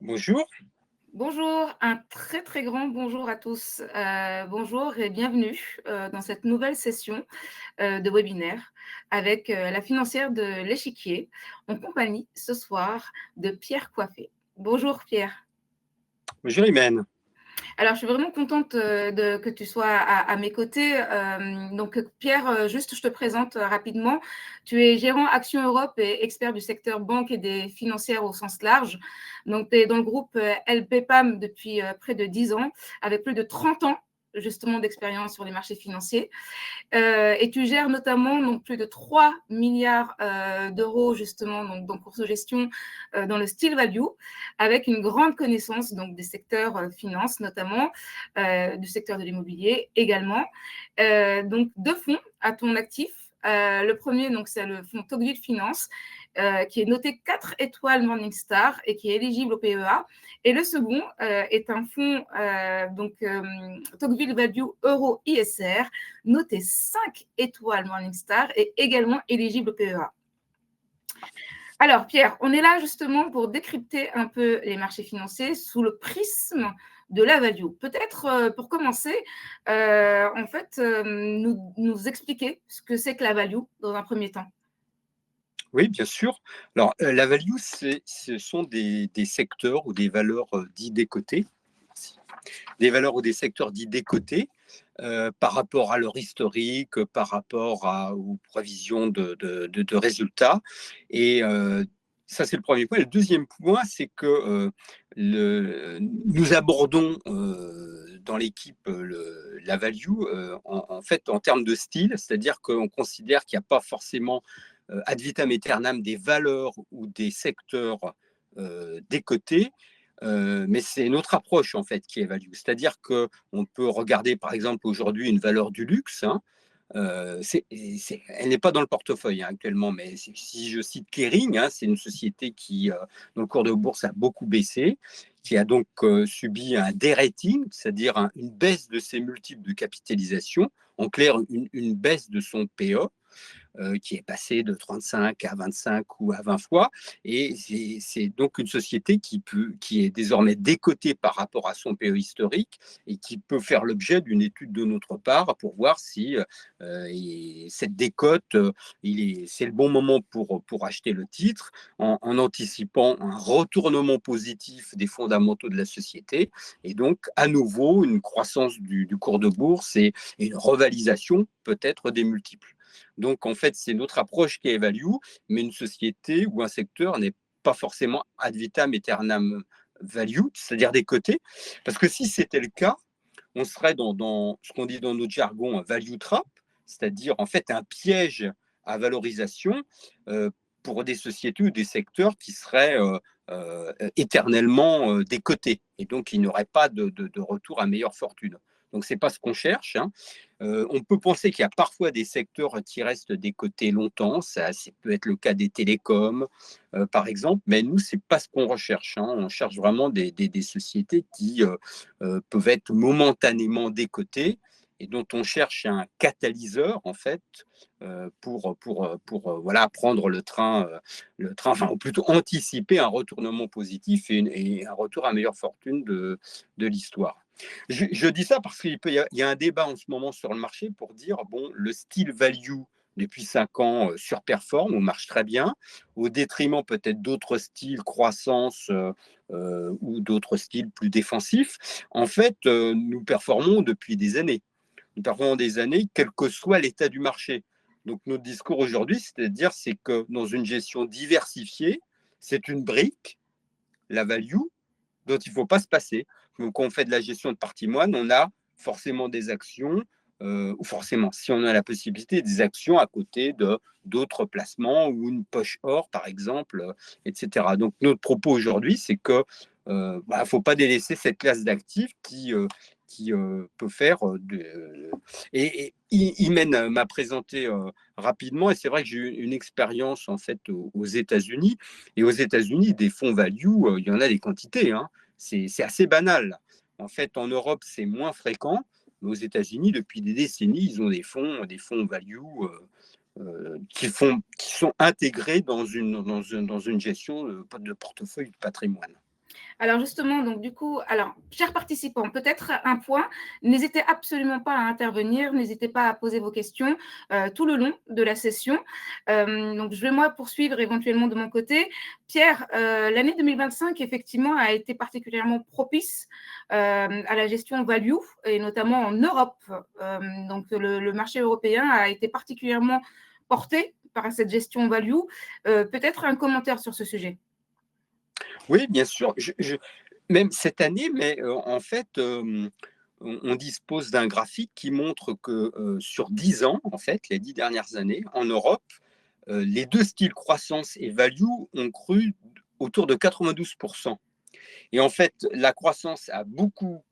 Bonjour. Bonjour, un très très grand bonjour à tous. Bonjour et bienvenue dans cette nouvelle session de webinaire avec la financière de l'Échiquier en compagnie ce soir de Pierre Coiffé. Bonjour Pierre. Bonjour Imen. Alors, je suis vraiment contente que tu sois à mes côtés. Donc, Pierre, juste je te présente rapidement. Tu es gérant Action Europe et expert du secteur banque et des financières au sens large. Donc, tu es dans le groupe LPPAM depuis près de 10 ans, avec plus de 30 ans justement d'expérience sur les marchés financiers. Et tu gères notamment donc, plus de 3 milliards d'euros justement donc, course de gestion dans le style value, avec une grande connaissance donc, des secteurs finance notamment, du secteur de l'immobilier également. Donc deux fonds à ton actif. Le premier, donc, c'est le fonds Tocqueville Finance, qui est noté 4 étoiles Morningstar et qui est éligible au PEA. Et le second est un fonds Tocqueville Value Euro ISR, noté 5 étoiles Morningstar et également éligible au PEA. Alors, Pierre, on est là justement pour décrypter un peu les marchés financiers sous le prisme de la value. Peut-être pour commencer, nous expliquer ce que c'est que la value dans un premier temps. Oui, bien sûr. Alors, la value, ce sont des secteurs ou des valeurs dits décotées. Merci. Des valeurs ou des secteurs dits décotés par rapport à leur historique, par rapport aux prévisions de résultats. Et ça, c'est le premier point. Et le deuxième point, c'est que nous abordons dans l'équipe la value en fait en termes de style, c'est-à-dire qu'on considère qu'il n'y a pas forcément ad vitam aeternam des valeurs ou des secteurs décotés, mais c'est notre approche en fait qui est value. C'est-à-dire qu'on peut regarder par exemple aujourd'hui une valeur du luxe. Hein, elle n'est pas dans le portefeuille hein, actuellement, mais si je cite Kering, hein, c'est une société qui, dont le cours de bourse a beaucoup baissé, qui a donc subi un dérating, c'est-à-dire une baisse de ses multiples de capitalisation, en clair une baisse de son PE qui est passé de 35 à 25 ou à 20 fois. Et c'est donc une société qui est désormais décotée par rapport à son PE historique et qui peut faire l'objet d'une étude de notre part pour voir si cette décote, c'est le bon moment pour acheter le titre en anticipant un retournement positif des fondamentaux de la société et donc à nouveau une croissance du cours de bourse et une revalorisation peut-être des multiples. Donc, en fait, c'est notre approche qui est value, mais une société ou un secteur n'est pas forcément ad vitam aeternam value, c'est-à-dire des cotés. Parce que si c'était le cas, on serait dans ce qu'on dit dans notre jargon un value trap, c'est-à-dire en fait un piège à valorisation pour des sociétés ou des secteurs qui seraient éternellement décotés et donc il n'y aurait pas de retour à meilleure fortune. Donc, ce n'est pas ce qu'on cherche. Hein. On peut penser qu'il y a parfois des secteurs qui restent décotés longtemps. Ça peut être le cas des télécoms, par exemple. Mais nous, ce n'est pas ce qu'on recherche. Hein. On cherche vraiment des sociétés qui peuvent être momentanément décotées et dont on cherche un catalyseur, en fait, pour voilà, prendre le train, enfin, ou plutôt anticiper un retournement positif et un retour à meilleure fortune de l'histoire. Je dis ça parce qu'il y a un débat en ce moment sur le marché pour dire, bon, le style value depuis 5 ans surperforme ou marche très bien, au détriment peut-être d'autres styles croissance ou d'autres styles plus défensifs. En fait, nous performons depuis des années. Nous performons des années, quel que soit l'état du marché. Donc notre discours aujourd'hui, c'est-à-dire c'est que dans une gestion diversifiée, c'est une brique, la value, dont il ne faut pas se passer. Donc, quand on fait de la gestion de patrimoine, on a forcément des actions, ou forcément, si on a la possibilité, des actions à côté de d'autres placements ou une poche or, par exemple, etc. Donc, notre propos aujourd'hui, c'est que faut pas délaisser cette classe d'actifs qui peut faire et Imen m'a présenté rapidement et c'est vrai que j'ai eu une expérience en fait aux États-Unis et aux États-Unis des fonds value il y en a des quantités hein. C'est assez banal en fait en Europe c'est moins fréquent mais aux États-Unis depuis des décennies ils ont des fonds value qui sont intégrés dans une gestion de portefeuille de patrimoine. Alors justement, donc du coup, alors, chers participants, peut-être un point, n'hésitez absolument pas à intervenir, n'hésitez pas à poser vos questions tout le long de la session. Donc je vais moi poursuivre éventuellement de mon côté. Pierre, l'année 2025, effectivement, a été particulièrement propice à la gestion value, et notamment en Europe. Donc le marché européen a été particulièrement porté par cette gestion value. Peut-être un commentaire sur ce sujet. Oui, bien sûr. Même cette année, mais en fait, on dispose d'un graphique qui montre que sur 10 ans, en fait, les 10 dernières années, en Europe, les deux styles croissance et value ont cru autour de 92%. Et en fait, la croissance a beaucoup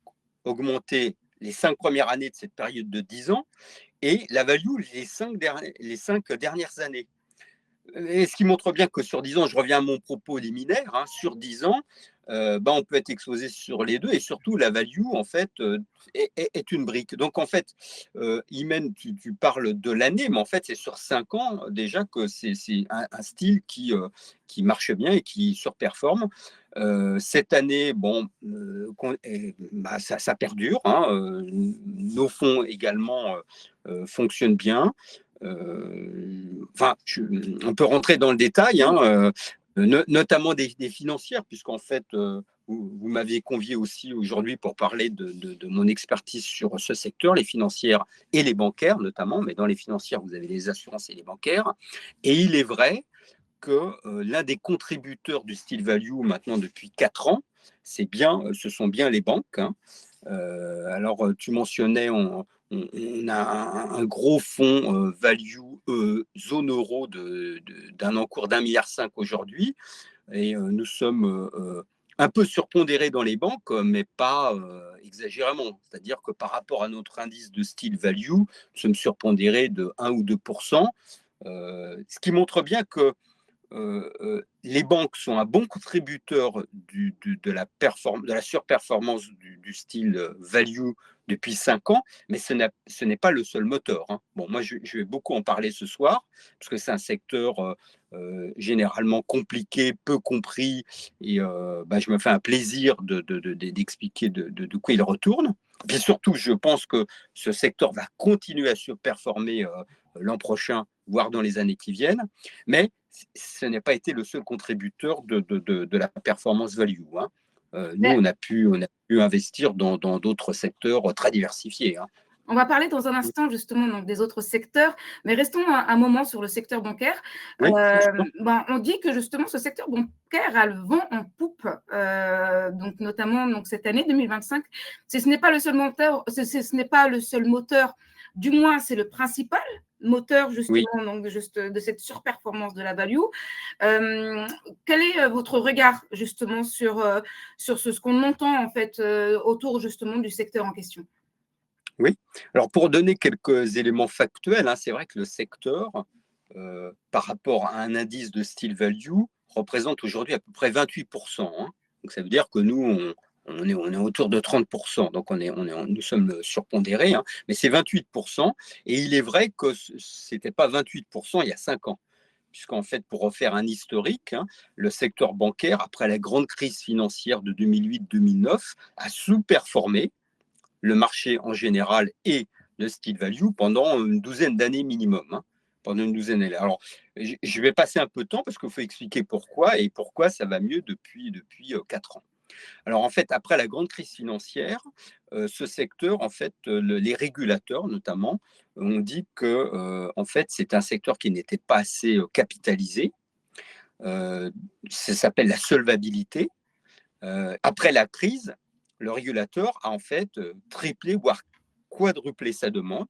augmenté les 5 premières années de cette période de 10 ans et la value les 5 dernières années. Et ce qui montre bien que sur 10 ans, je reviens à mon propos liminaire, hein, sur 10 ans, on peut être exposé sur les deux et surtout la value, en fait, est une brique. Donc, en fait, Imen, tu parles de l'année, mais en fait, c'est sur 5 ans déjà que c'est un style qui marche bien et qui surperforme. Cette année, ça perdure. Hein, nos fonds également fonctionnent bien. On peut rentrer dans le détail, hein, notamment des financières, puisqu'en fait, vous m'aviez convié aussi aujourd'hui pour parler de mon expertise sur ce secteur, les financières et les bancaires notamment, mais dans les financières, vous avez les assurances et les bancaires. Et il est vrai que l'un des contributeurs du style value maintenant depuis 4 ans, ce sont bien les banques. Hein. Alors, tu mentionnais, on a un gros fonds value zone euro d'un encours d'1,5 milliard aujourd'hui. Et nous sommes un peu surpondérés dans les banques, mais pas exagérément. C'est-à-dire que par rapport à notre indice de style value, nous sommes surpondérés de 1 ou 2%. Ce qui montre bien que les banques sont un bon contributeur de la surperformance du style value depuis 5 ans, mais ce n'est pas le seul moteur. Hein. Bon, moi, je vais beaucoup en parler ce soir, parce que c'est un secteur généralement compliqué, peu compris, et je me fais un plaisir d'expliquer de quoi il retourne. Et surtout, je pense que ce secteur va continuer à surperformer l'an prochain, voire dans les années qui viennent, mais ce n'est pas été le seul contributeur de la performance value. Hein. Nous, Mais on a pu investir dans d'autres secteurs très diversifiés. Hein. on va parler dans un instant justement donc, des autres secteurs, mais restons un moment sur le secteur bancaire. Oui, bien sûr. On dit que justement ce secteur bancaire a le vent en poupe, donc notamment donc, cette année 2025. Ce n'est pas le seul moteur, ce n'est pas le seul moteur, du moins c'est le principal moteur Oui. justement donc, juste de cette surperformance de la value. Quel est votre regard justement sur ce qu'on entend en fait autour justement du secteur en question? Oui. Alors, pour donner quelques éléments factuels, hein, c'est vrai que le secteur, par rapport à un indice de style value, représente aujourd'hui à peu près 28%. Hein. Donc, ça veut dire que nous, on est autour de 30%. Donc, nous sommes surpondérés, hein, mais c'est 28%. Et il est vrai que ce n'était pas 28% il y a 5 ans. Puisqu'en fait, pour refaire un historique, hein, le secteur bancaire, après la grande crise financière de 2008-2009, a sous-performé le marché en général et le style value pendant une douzaine d'années minimum. Hein, pendant une douzaine d'années. Alors, je vais passer un peu de temps parce qu'il faut expliquer pourquoi et pourquoi ça va mieux depuis 4 ans. Alors, en fait, après la grande crise financière, ce secteur, en fait, les régulateurs notamment, ont dit que, en fait, c'est un secteur qui n'était pas assez capitalisé. Ça s'appelle la solvabilité. Après la crise, le régulateur a en fait triplé, voire quadruplé sa demande.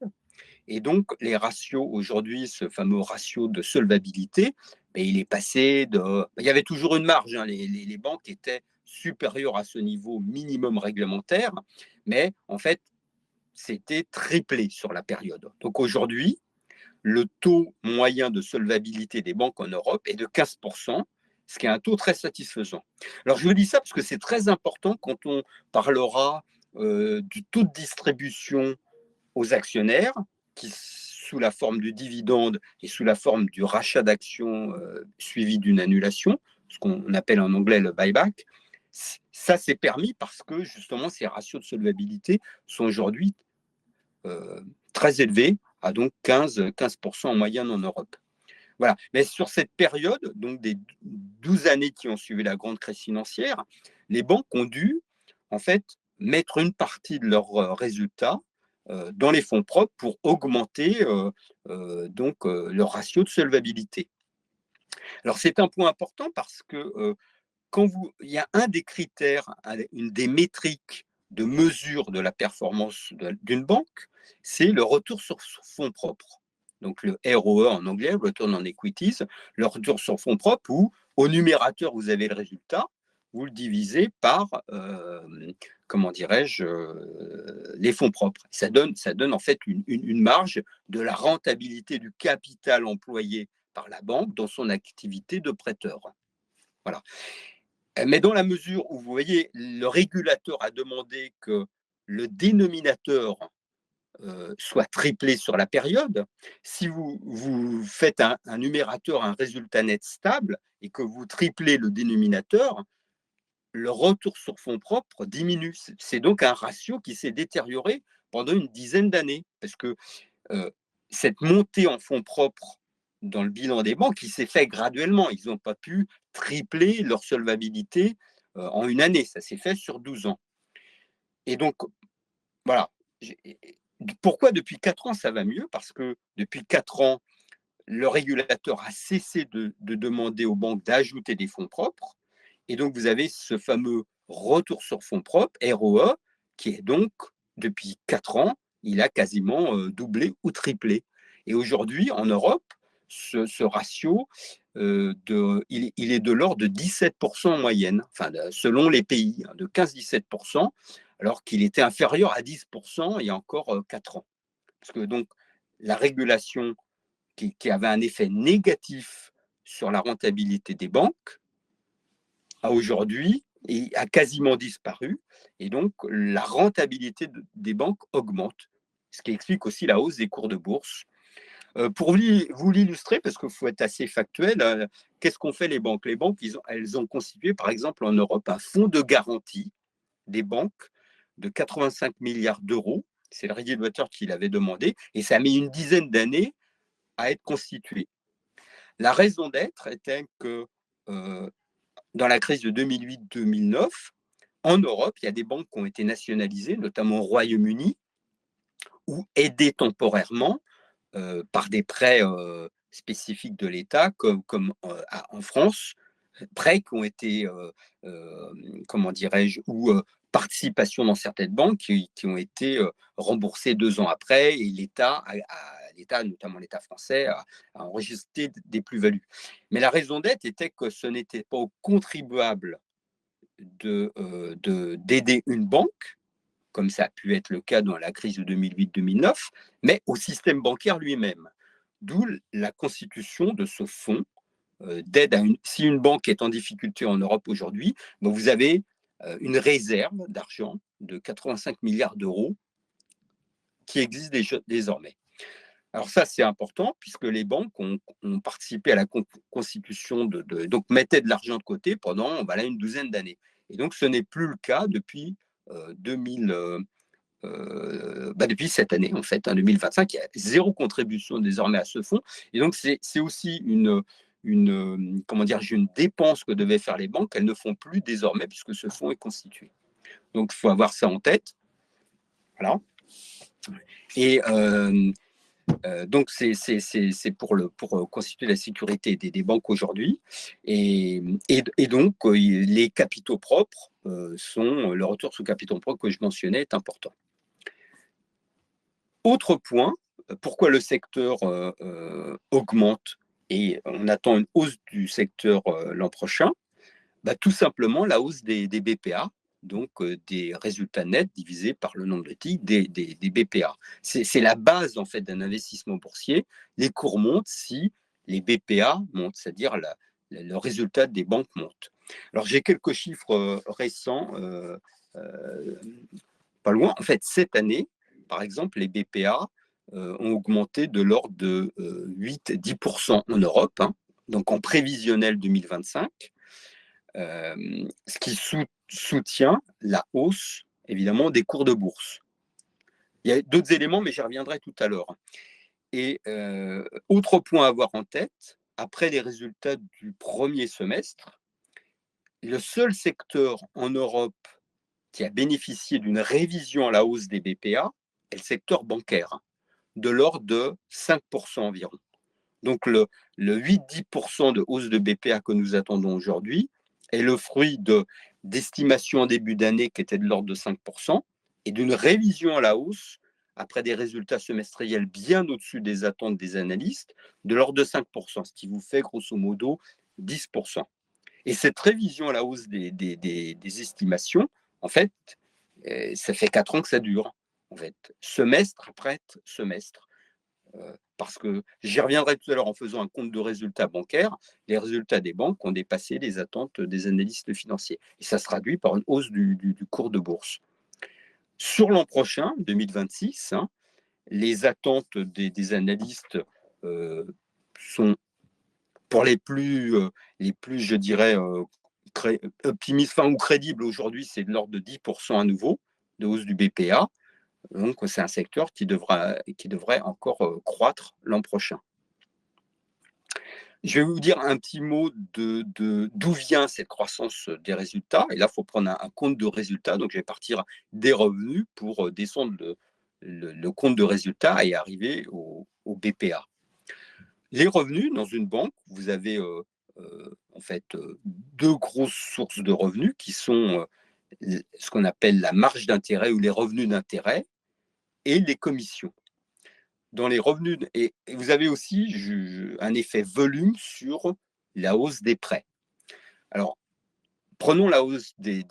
Et donc, les ratios aujourd'hui, ce fameux ratio de solvabilité, il est passé de. Il y avait toujours une marge. Hein, les banques étaient supérieures à ce niveau minimum réglementaire, mais en fait, c'était triplé sur la période. Donc aujourd'hui, le taux moyen de solvabilité des banques en Europe est de 15%, ce qui est un taux très satisfaisant. Alors, je vous dis ça parce que c'est très important quand on parlera du taux de distribution aux actionnaires, qui, sous la forme du dividende et sous la forme du rachat d'actions suivi d'une annulation, ce qu'on appelle en anglais le buyback, Ça, c'est permis parce que justement, ces ratios de solvabilité sont aujourd'hui très élevés, à donc 15% en moyenne en Europe. Voilà. Mais sur cette période, donc des 12 années qui ont suivi la grande crise financière, les banques ont dû en fait mettre une partie de leurs résultats dans les fonds propres pour augmenter leur ratio de solvabilité. Alors c'est un point important parce que il y a un des critères, une des métriques de mesure de la performance d'une banque, c'est le retour sur fonds propres. Donc le ROE en anglais, Return on Equities, le retour sur fonds propres, où au numérateur, vous avez le résultat, vous le divisez par, comment dirais-je, les fonds propres. Ça donne en fait une marge de la rentabilité du capital employé par la banque dans son activité de prêteur. Voilà. Mais dans la mesure où, vous voyez, le régulateur a demandé que le dénominateur soit triplé sur la période, si vous faites un numérateur, un résultat net stable, et que vous triplez le dénominateur, le retour sur fonds propres diminue. C'est donc un ratio qui s'est détérioré pendant une dizaine d'années, parce que cette montée en fonds propres dans le bilan des banques, qui s'est fait graduellement. Ils n'ont pas pu tripler leur solvabilité en une année. Ça s'est fait sur 12 ans. Et donc, voilà. Pourquoi depuis 4 ans, ça va mieux? Parce que depuis 4 ans, le régulateur a cessé de demander aux banques d'ajouter des fonds propres. Et donc, vous avez ce fameux retour sur fonds propres, ROE, qui est donc, depuis 4 ans, il a quasiment doublé ou triplé. Et aujourd'hui, en Europe, ce ratio, il est de l'ordre de 17% en moyenne, enfin, selon les pays, de 15-17%, alors qu'il était inférieur à 10% il y a encore 4 ans. Parce que donc, la régulation qui avait un effet négatif sur la rentabilité des banques, a aujourd'hui a quasiment disparu. Et donc, la rentabilité des banques augmente, ce qui explique aussi la hausse des cours de bourse. Pour vous l'illustrer, parce qu'il faut être assez factuel, qu'est-ce qu'ont fait les banques? Les banques, elles ont constitué, par exemple, en Europe, un fonds de garantie des banques de 85 milliards d'euros. C'est le régulateur qui l'avait demandé, et ça a mis une dizaine d'années à être constitué. La raison d'être était que dans la crise de 2008-2009, en Europe, il y a des banques qui ont été nationalisées, notamment au Royaume-Uni, ou aidées temporairement par des prêts spécifiques de l'État, comme en France, prêts qui ont été, comment dirais-je, ou participation dans certaines banques qui ont été remboursées 2 ans après, et l'État, notamment l'État français, a enregistré des plus-values. Mais la raison d'être était que ce n'était pas aux contribuables d'aider une banque, comme ça a pu être le cas dans la crise de 2008-2009, mais au système bancaire lui-même. D'où la constitution de ce fonds d'aide si une banque est en difficulté en Europe aujourd'hui, ben vous avez une réserve d'argent de 85 milliards d'euros qui existe désormais. Alors ça, c'est important puisque les banques ont participé à la constitution donc mettaient de l'argent de côté pendant une douzaine d'années. Et donc, ce n'est plus le cas depuis 2000. Depuis cette année, en fait, 2025, il y a 0 contribution désormais à ce fonds. Et donc, c'est aussi une dépense que devaient faire les banques, qu'elles ne font plus désormais puisque ce fonds est constitué. Donc, il faut avoir ça en tête. Voilà. Et donc, c'est pour constituer la sécurité des banques aujourd'hui. Et donc, les capitaux propres le retour sur capitaux propres que je mentionnais est important. Autre point, pourquoi le secteur augmente et on attend une hausse du secteur l'an prochain? Tout simplement la hausse des BPA, donc des résultats nets divisés par le nombre de titres des BPA. C'est la base en fait d'un investissement boursier. Les cours montent si les BPA montent, c'est-à-dire le résultat des banques monte. Alors j'ai quelques chiffres récents, pas loin. En fait, cette année, par exemple, les BPA ont augmenté de l'ordre de 8-10% en Europe, donc en prévisionnel 2025. ce qui soutient la hausse, évidemment, des cours de bourse. Il y a d'autres éléments, mais j'y reviendrai tout à l'heure. Et autre point à avoir en tête, après les résultats du premier semestre, le seul secteur en Europe qui a bénéficié d'une révision à la hausse des BPA est le secteur bancaire, de l'ordre de 5% environ. Donc le 8-10% de hausse de BPA que nous attendons aujourd'hui est le fruit d'estimations en début d'année qui étaient de l'ordre de 5% et d'une révision à la hausse après des résultats semestriels bien au-dessus des attentes des analystes de l'ordre de 5%, ce qui vous fait grosso modo 10%. Et cette révision à la hausse des estimations, en fait, ça fait 4 ans que ça dure, en fait, semestre après semestre. Parce que j'y reviendrai tout à l'heure en faisant un compte de résultats bancaires, les résultats des banques ont dépassé les attentes des analystes financiers. Et ça se traduit par une hausse du cours de bourse. Sur l'an prochain, 2026, les attentes des analystes sont, pour les plus je dirais, optimistes ou crédibles aujourd'hui, c'est de l'ordre de 10% à nouveau de hausse du BPA. Donc, c'est un secteur qui devrait encore croître l'an prochain. Je vais vous dire un petit mot d'où vient cette croissance des résultats. Et là, il faut prendre un compte de résultats. Donc, je vais partir des revenus pour descendre le compte de résultats et arriver au BPA. Les revenus, dans une banque, vous avez en fait deux grosses sources de revenus qui sont ce qu'on appelle la marge d'intérêt ou les revenus d'intérêt et les commissions. Dans les revenus, et vous avez aussi un effet volume sur la hausse des prêts. Alors, prenons la hausse des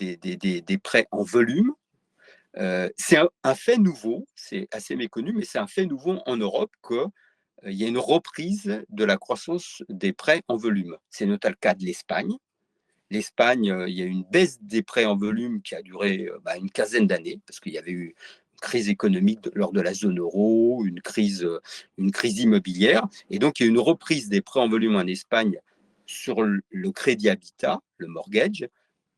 prêts en volume. C'est un fait nouveau, c'est assez méconnu, mais c'est un fait nouveau en Europe qu'il y a une reprise de la croissance des prêts en volume. C'est notamment le cas de l'Espagne. L'Espagne, il y a eu une baisse des prêts en volume qui a duré une quinzaine d'années, parce qu'il y avait eu une crise économique lors de la zone euro, une crise immobilière. Et donc, il y a eu une reprise des prêts en volume en Espagne sur le crédit habitat, le mortgage,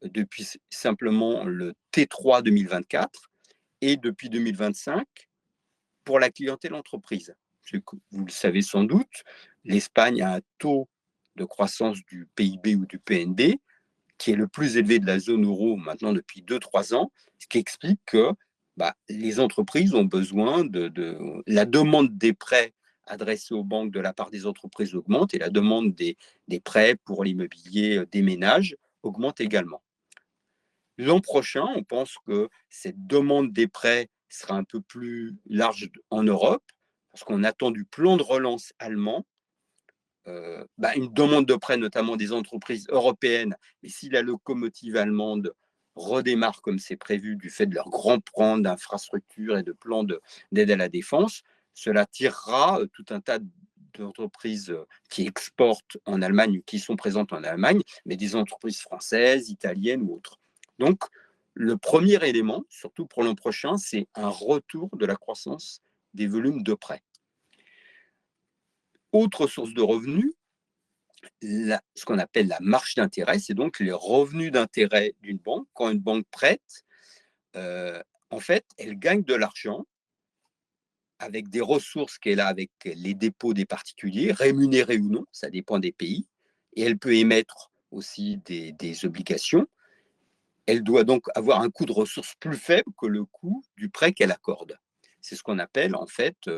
depuis simplement le T3 2024 et depuis 2025 pour la clientèle entreprise. Vous le savez sans doute, l'Espagne a un taux de croissance du PIB ou du PNB qui est le plus élevé de la zone euro maintenant depuis 2-3 ans, ce qui explique que les entreprises ont besoin la demande des prêts adressés aux banques de la part des entreprises augmente et la demande des prêts pour l'immobilier des ménages augmente également. L'an prochain, on pense que cette demande des prêts sera un peu plus large en Europe, parce qu'on attend du plan de relance allemand une demande de prêt, notamment des entreprises européennes, mais si la locomotive allemande redémarre comme c'est prévu du fait de leur grand plan d'infrastructures et de plans d'aide à la défense, cela tirera tout un tas d'entreprises qui exportent en Allemagne ou qui sont présentes en Allemagne, mais des entreprises françaises, italiennes ou autres. Donc, le premier élément, surtout pour l'an prochain, c'est un retour de la croissance des volumes de prêts. Autre source de revenus, ce qu'on appelle la marge d'intérêt, c'est donc les revenus d'intérêt d'une banque. Quand une banque prête, en fait, elle gagne de l'argent avec des ressources qu'elle a avec les dépôts des particuliers, rémunérés ou non, ça dépend des pays, et elle peut émettre aussi des obligations. Elle doit donc avoir un coût de ressources plus faible que le coût du prêt qu'elle accorde. C'est ce qu'on appelle en fait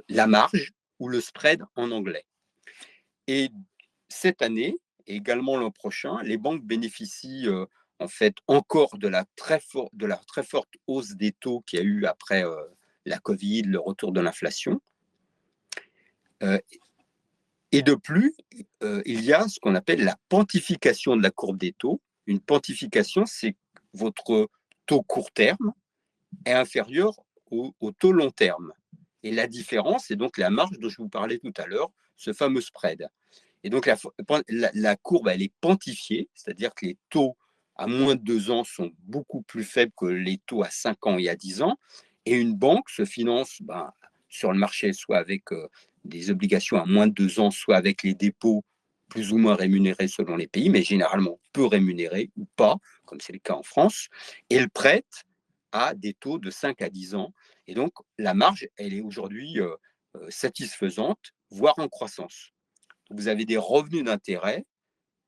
la marge ou le spread en anglais. Et cette année, et également l'an prochain, les banques bénéficient en fait encore de la très forte hausse des taux qu'il y a eu après la Covid, le retour de l'inflation. Et de plus, il y a ce qu'on appelle la pontification de la courbe des taux. Une pontification, c'est que votre taux court terme est inférieur au taux long terme. Et la différence, c'est donc la marge dont je vous parlais tout à l'heure, ce fameux spread. Et donc, la courbe, elle est pontifiée, c'est-à-dire que les taux à moins de 2 ans sont beaucoup plus faibles que les taux à 5 ans et à 10 ans. Et une banque se finance sur le marché, soit avec des obligations à moins de 2 ans, soit avec les dépôts plus ou moins rémunérés selon les pays, mais généralement peu rémunérés ou pas, comme c'est le cas en France, et elles prêtent à des taux de 5 à 10 ans. Et donc, la marge, elle est aujourd'hui satisfaisante, voire en croissance. Vous avez des revenus d'intérêt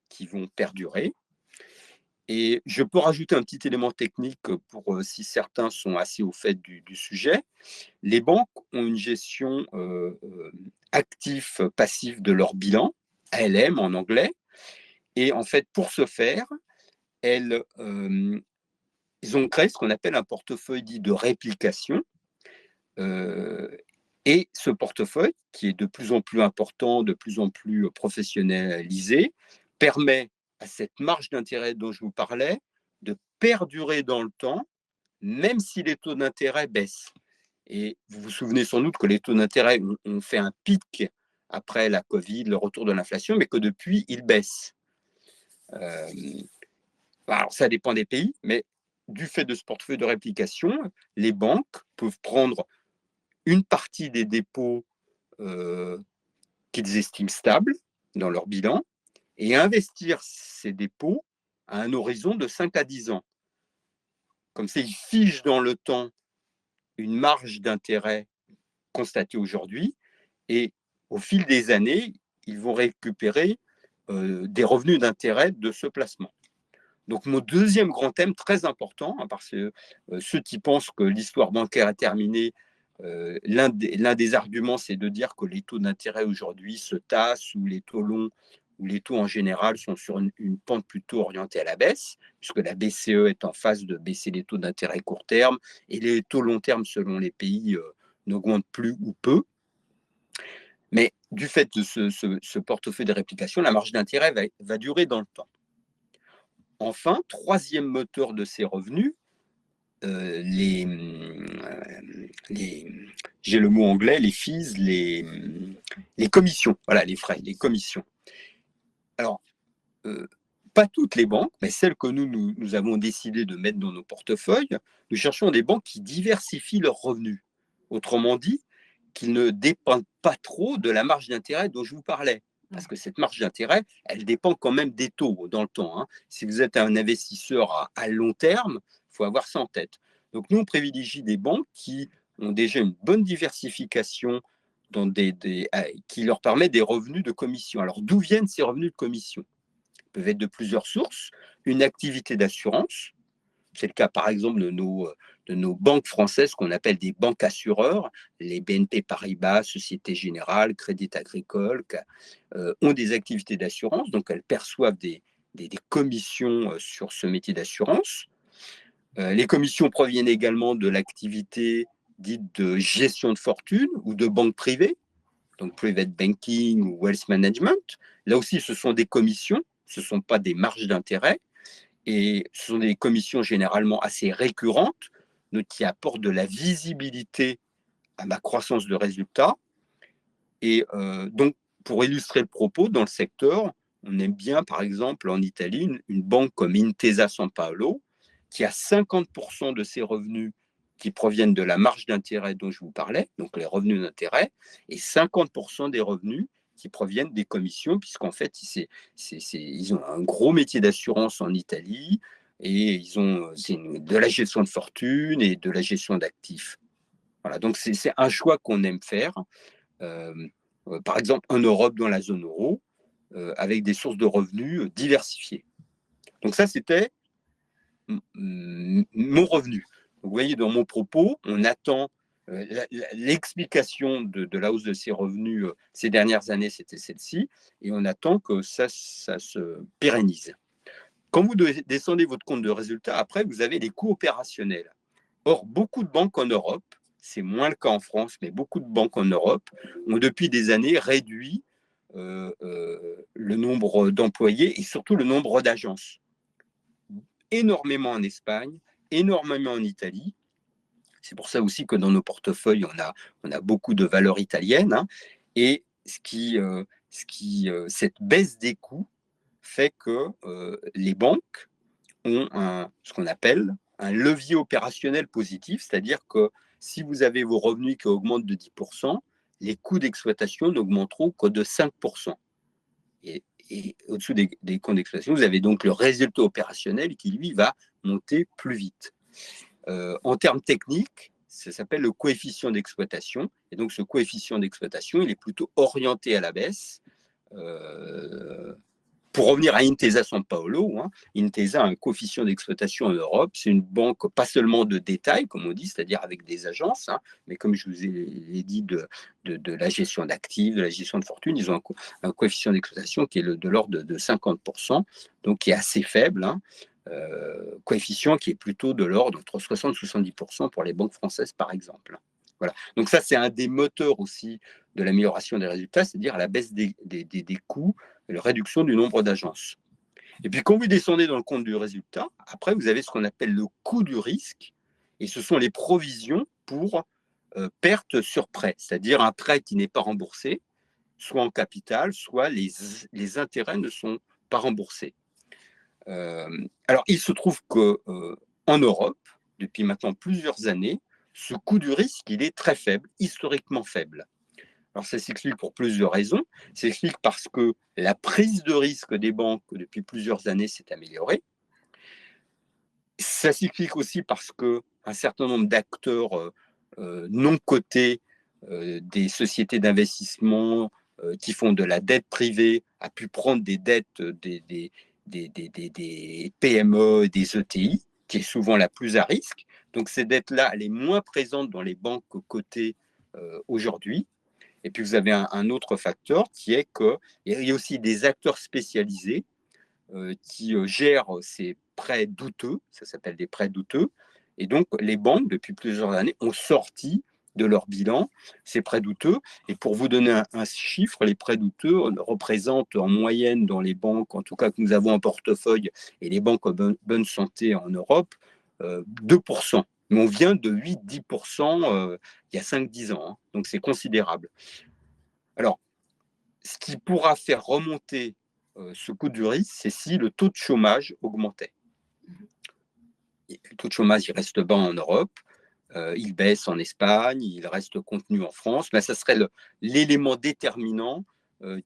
qui vont perdurer. Et je peux rajouter un petit élément technique pour si certains sont assez au fait du sujet. Les banques ont une gestion actif-passif de leur bilan, ALM en anglais. Et en fait, pour ce faire, ils ont créé ce qu'on appelle un portefeuille dit de réplication. Et ce portefeuille, qui est de plus en plus important, de plus en plus professionnalisé, permet à cette marge d'intérêt dont je vous parlais de perdurer dans le temps, même si les taux d'intérêt baissent. Et vous vous souvenez sans doute que les taux d'intérêt ont fait un pic après la Covid, le retour de l'inflation, mais que depuis, ils baissent. Alors, ça dépend des pays, mais du fait de ce portefeuille de réplication, les banques peuvent prendre une partie des dépôts qu'ils estiment stables dans leur bilan et investir ces dépôts à un horizon de 5 à 10 ans. Comme ça, ils figent dans le temps une marge d'intérêt constatée aujourd'hui et au fil des années, ils vont récupérer des revenus d'intérêt de ce placement. Donc, mon deuxième grand thème très important, hein, parce que ceux qui pensent que l'histoire bancaire est terminée, l'un des arguments, c'est de dire que les taux d'intérêt aujourd'hui se tassent ou les taux longs ou les taux en général sont sur une pente plutôt orientée à la baisse, puisque la BCE est en phase de baisser les taux d'intérêt court terme et les taux long terme, selon les pays, n'augmentent plus ou peu. Mais du fait de ce portefeuille de réplication, la marge d'intérêt va durer dans le temps. Enfin, troisième moteur de ces revenus, j'ai le mot anglais, les fees, les commissions, voilà, les frais, les commissions. Alors, pas toutes les banques, mais celles que nous avons décidé de mettre dans nos portefeuilles, nous cherchons des banques qui diversifient leurs revenus. Autrement dit, qu'ils ne dépendent pas trop de la marge d'intérêt dont je vous parlais. Parce que cette marge d'intérêt, elle dépend quand même des taux dans le temps. Hein. Si vous êtes un investisseur à long terme, il faut avoir ça en tête. Donc nous, on privilégie des banques qui ont déjà une bonne diversification qui leur permet des revenus de commission. Alors d'où viennent ces revenus de commission? Ils peuvent être de plusieurs sources. Une activité d'assurance, c'est le cas, par exemple, de nos banques françaises qu'on appelle des banques assureurs, les BNP Paribas, Société Générale, Crédit Agricole, ont des activités d'assurance, donc elles perçoivent des commissions sur ce métier d'assurance. Les commissions proviennent également de l'activité dite de gestion de fortune ou de banque privée, donc private banking ou wealth management. Là aussi, ce sont des commissions, ce ne sont pas des marges d'intérêt. Et ce sont des commissions généralement assez récurrentes, qui apportent de la visibilité à ma croissance de résultats. Et donc, pour illustrer le propos, dans le secteur, on aime bien, par exemple, en Italie, une banque comme Intesa San Paolo, qui a 50% de ses revenus qui proviennent de la marge d'intérêt dont je vous parlais, donc les revenus d'intérêt, et 50% des revenus qui proviennent des commissions, puisqu'en fait, ils ont un gros métier d'assurance en Italie, et ils ont de la gestion de fortune et de la gestion d'actifs. Voilà, donc c'est un choix qu'on aime faire. Par exemple, en Europe, dans la zone euro, avec des sources de revenus diversifiées. Donc ça, c'était mon revenu. Vous voyez, dans mon propos, on attend l'explication de la hausse de ces revenus ces dernières années, c'était celle-ci, et on attend que ça se pérennise. Quand vous descendez votre compte de résultat, après, vous avez les coûts opérationnels. Or, beaucoup de banques en Europe, c'est moins le cas en France, mais beaucoup de banques en Europe ont depuis des années réduit le nombre d'employés et surtout le nombre d'agences. Énormément en Espagne, énormément en Italie. C'est pour ça aussi que dans nos portefeuilles, on a beaucoup de valeurs italiennes. Hein, et cette baisse des coûts fait que les banques ont ce qu'on appelle un levier opérationnel positif, c'est-à-dire que si vous avez vos revenus qui augmentent de 10%, les coûts d'exploitation n'augmenteront que de 5%. Et et au-dessous des comptes d'exploitation, vous avez donc le résultat opérationnel qui, lui, va monter plus vite. En termes techniques, ça s'appelle le coefficient d'exploitation. Et donc, ce coefficient d'exploitation, il est plutôt orienté à la baisse. Pour revenir à Intesa San Paolo, Intesa a un coefficient d'exploitation en Europe. C'est une banque pas seulement de détail, comme on dit, c'est-à-dire avec des agences, mais comme je vous ai dit, de la gestion d'actifs, de la gestion de fortune, ils ont un coefficient d'exploitation qui est de l'ordre de 50%, donc qui est assez faible. Coefficient qui est plutôt de l'ordre entre 60 et 70% pour les banques françaises, par exemple. Voilà. Donc ça, c'est un des moteurs aussi de l'amélioration des résultats, c'est-à-dire à la baisse des coûts et la réduction du nombre d'agences. Et puis, quand vous descendez dans le compte du résultat, après, vous avez ce qu'on appelle le coût du risque, et ce sont les provisions pour perte sur prêt, c'est-à-dire un prêt qui n'est pas remboursé, soit en capital, soit les intérêts ne sont pas remboursés. Alors, il se trouve qu'en Europe, depuis maintenant plusieurs années, ce coût du risque, il est très faible, historiquement faible. Alors, ça s'explique pour plusieurs raisons. Ça s'explique parce que la prise de risque des banques depuis plusieurs années s'est améliorée. Ça s'explique aussi parce qu'un certain nombre d'acteurs non cotés, des sociétés d'investissement qui font de la dette privée, a pu prendre des dettes des PME, des ETI, qui est souvent la plus à risque. Donc, cette dette-là, elle est moins présente dans les banques cotées aujourd'hui. Et puis, vous avez un autre facteur qui est qu'il y a aussi des acteurs spécialisés qui gèrent ces prêts douteux, ça s'appelle des prêts douteux. Et donc, les banques, depuis plusieurs années, ont sorti de leur bilan ces prêts douteux. Et pour vous donner un chiffre, les prêts douteux représentent en moyenne dans les banques, en tout cas que nous avons en portefeuille, et les banques en bonne santé en Europe, 2%. Mais on vient de 8-10% il y a 5-10 ans. Donc, c'est considérable. Alors, ce qui pourra faire remonter ce coût du risque, c'est si le taux de chômage augmentait. Le taux de chômage, il reste bas en Europe, il baisse en Espagne, il reste contenu en France, mais ça serait l'élément déterminant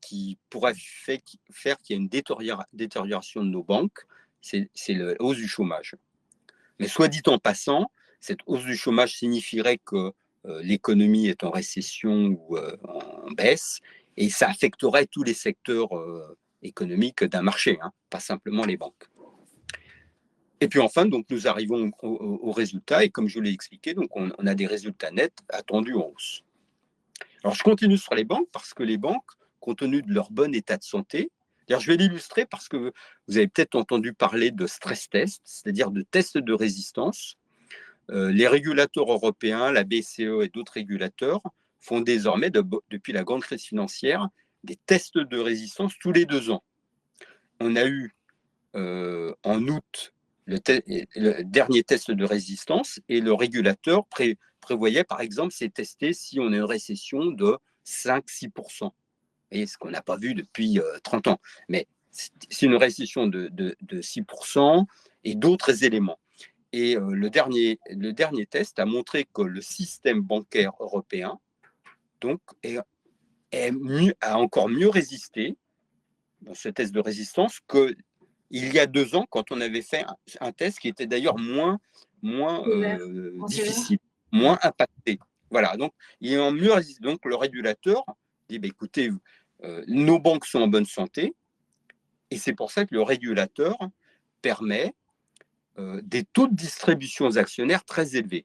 qui pourrait faire qu'il y ait une détérioration de nos banques, c'est la hausse du chômage. Mais soit dit en passant, cette hausse du chômage signifierait que l'économie est en récession ou en baisse, et ça affecterait tous les secteurs économiques d'un marché, pas simplement les banques. Et puis enfin, donc, nous arrivons au résultat, et comme je l'ai expliqué, donc on a des résultats nets attendus en hausse. Alors, je continue sur les banques, parce que les banques, compte tenu de leur bon état de santé, d'ailleurs, je vais l'illustrer parce que vous avez peut-être entendu parler de stress test, c'est-à-dire de tests de résistance. Les régulateurs européens, la BCE et d'autres régulateurs font désormais, depuis la grande crise financière, des tests de résistance tous les 2 ans. On a eu en août le dernier test de résistance, et le régulateur prévoyait, par exemple, c'est testé si on a une récession de 5-6%. Et ce qu'on n'a pas vu depuis 30 ans. Mais c'est une récession de 6% et d'autres éléments. Et le dernier test a montré que le système bancaire européen donc, a encore mieux résisté dans ce test de résistance qu'il y a 2 ans, quand on avait fait un test qui était d'ailleurs moins difficile, moins impacté. Voilà, donc il est mieux résisté. Donc le régulateur dit écoutez, nos banques sont en bonne santé, et c'est pour ça que le régulateur permet des taux de distribution aux actionnaires très élevés.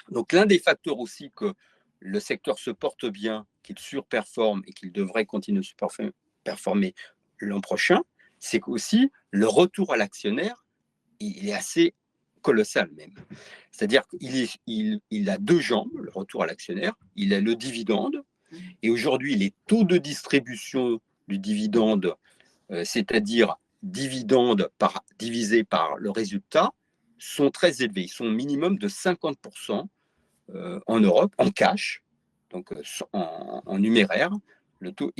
Donc, l'un des facteurs aussi que le secteur se porte bien, qu'il surperforme et qu'il devrait continuer de performer l'an prochain, c'est qu'aussi le retour à l'actionnaire, il est assez colossal même. C'est-à-dire qu'il a 2 jambes, le retour à l'actionnaire, il a le dividende, et aujourd'hui, les taux de distribution du dividende, c'est-à-dire dividende divisé par le résultat, sont très élevés. Ils sont au minimum de 50% en Europe, en cash, donc en numéraire. Le taux,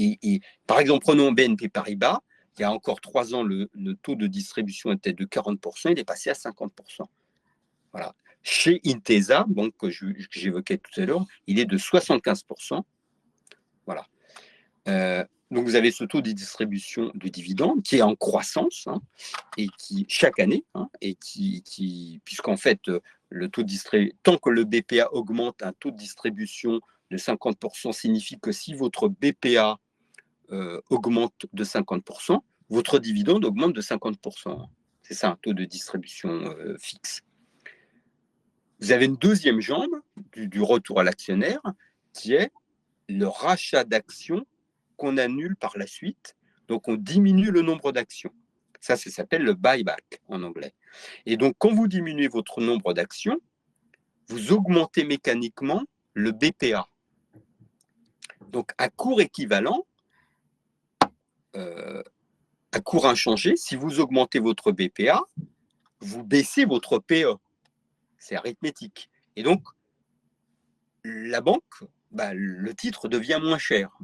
par exemple, prenons BNP Paribas, il y a encore 3 ans, le taux de distribution était de 40%, il est passé à 50%. Voilà. Chez Intesa, donc, que j'évoquais tout à l'heure, il est de 75%. Voilà. Donc, vous avez ce taux de distribution de dividendes qui est en croissance, hein, et qui, chaque année, hein, et puisqu'en fait, le taux de tant que le BPA augmente, un taux de distribution de 50% signifie que si votre BPA augmente de 50%, votre dividende augmente de 50%. C'est ça, un taux de distribution fixe. Vous avez une deuxième jambe du retour à l'actionnaire qui est le rachat d'actions qu'on annule par la suite. Donc, on diminue le nombre d'actions. Ça s'appelle le buyback en anglais. Et donc, quand vous diminuez votre nombre d'actions, vous augmentez mécaniquement le BPA. Donc, à cours équivalent, à cours inchangé, si vous augmentez votre BPA, vous baissez votre PE. C'est arithmétique. Et donc, la banque, le titre devient moins cher.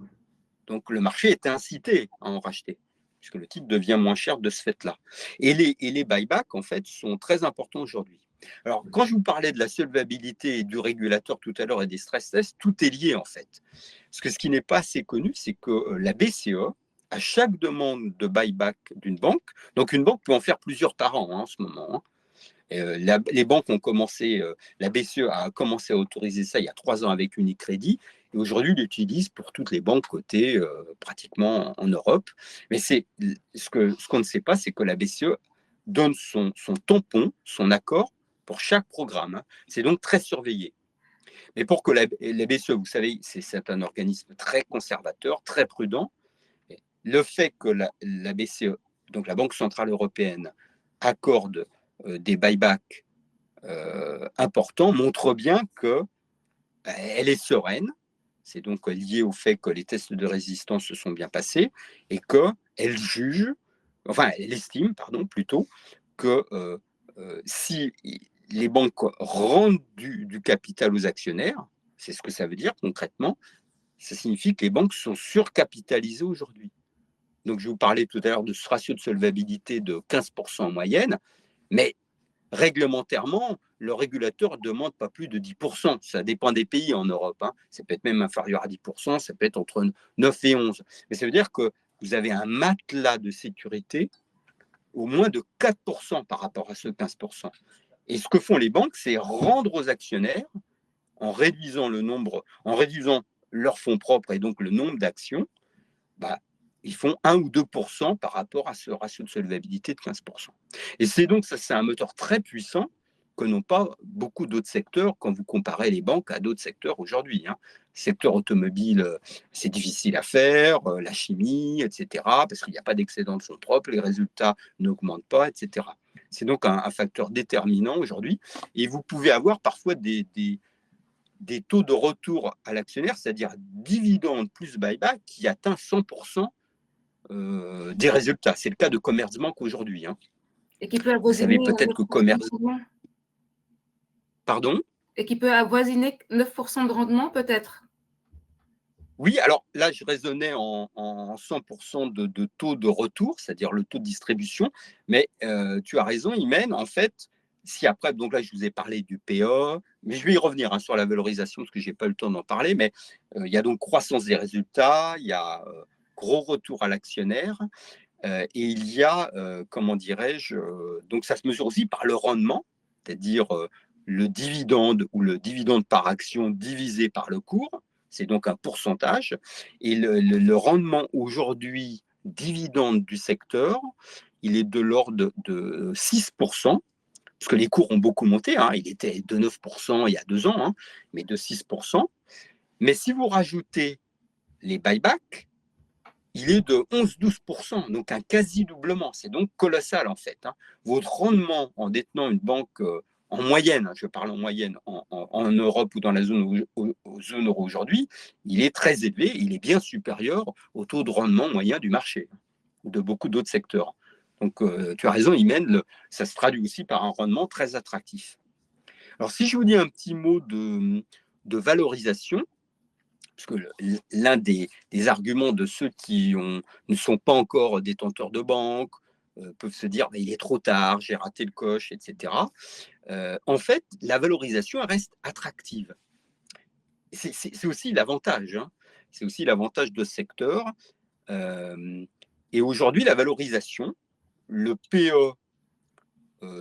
Donc, le marché est incité à en racheter, puisque le titre devient moins cher de ce fait-là. Et les buybacks, en fait, sont très importants aujourd'hui. Alors, quand je vous parlais de la solvabilité et du régulateur tout à l'heure et des stress tests, tout est lié, en fait. Parce que ce qui n'est pas assez connu, c'est que la BCE, à chaque demande de buyback d'une banque, donc une banque peut en faire plusieurs par an en ce moment, les banques ont commencé, la BCE a commencé à autoriser ça il y a 3 ans avec Unicredit, et aujourd'hui, ils l'utilisent pour toutes les banques cotées pratiquement en Europe. Mais ce qu'on ne sait pas, c'est que la BCE donne son tampon, son accord pour chaque programme. C'est donc très surveillé. Mais pour que la BCE, vous savez, c'est un organisme très conservateur, très prudent. Le fait que la BCE, donc la Banque Centrale Européenne, accorde des buybacks importants montre bien qu'elle est sereine. C'est donc lié au fait que les tests de résistance se sont bien passés et qu'elle juge, enfin elle estime, pardon, plutôt, que si les banques rendent du capital aux actionnaires, c'est ce que ça veut dire concrètement, ça signifie que les banques sont surcapitalisées aujourd'hui. Donc, je vous parlais tout à l'heure de ce ratio de solvabilité de 15% en moyenne, mais réglementairement, le régulateur ne demande pas plus de 10%. Ça dépend des pays en Europe. Hein. Ça peut être même inférieur à 10%, ça peut être entre 9 et 11. Mais ça veut dire que vous avez un matelas de sécurité au moins de 4% par rapport à ce 15%. Et ce que font les banques, c'est rendre aux actionnaires, en réduisant leurs fonds propres et donc le nombre d'actions, ils font 1 ou 2% par rapport à ce ratio de solvabilité de 15%. Et c'est donc ça, c'est un moteur très puissant que n'ont pas beaucoup d'autres secteurs quand vous comparez les banques à d'autres secteurs aujourd'hui. Hein. Le secteur automobile, c'est difficile à faire, la chimie, etc., parce qu'il n'y a pas d'excédent de fonds propres, les résultats n'augmentent pas, etc. C'est donc un facteur déterminant aujourd'hui. Et vous pouvez avoir parfois des taux de retour à l'actionnaire, c'est-à-dire dividende plus buyback, qui atteint 100% des résultats. C'est le cas de Commerzbank aujourd'hui. Hein. Et qui peut Vous savez avoisiner peut-être que 9% de rendement. Pardon ? Et qui peut avoisiner 9% de rendement, peut-être. Oui, alors là, je raisonnais en 100% de taux de retour, c'est-à-dire le taux de distribution, mais tu as raison, Imen, en fait, si après, donc là, je vous ai parlé du PE, mais je vais y revenir hein, sur la valorisation, parce que je n'ai pas eu le temps d'en parler, mais il y a donc croissance des résultats, il y a gros retour à l'actionnaire, et il y a, comment dirais-je, donc ça se mesure aussi par le rendement, c'est-à-dire le dividende ou le dividende par action divisé par le cours, c'est donc un pourcentage. Et le rendement aujourd'hui dividende du secteur, il est de l'ordre de 6%, parce que les cours ont beaucoup monté, hein, il était de 9% il y a 2 ans, hein, mais de 6%. Mais si vous rajoutez les buybacks, il est de 11-12%, donc un quasi-doublement. C'est donc colossal en fait. Hein. Votre rendement en détenant une banque en moyenne, je parle en moyenne, en Europe ou dans la zone euro aujourd'hui, il est très élevé, il est bien supérieur au taux de rendement moyen du marché, de beaucoup d'autres secteurs. Donc tu as raison, Imen, ça se traduit aussi par un rendement très attractif. Alors si je vous dis un petit mot de valorisation, parce que l'un des arguments de ceux qui ne sont pas encore détenteurs de banque peuvent se dire il est trop tard, j'ai raté le coche, etc. En fait, la valorisation elle reste attractive. C'est aussi l'avantage. Hein. C'est aussi l'avantage de ce secteur. Et aujourd'hui, la valorisation, le PE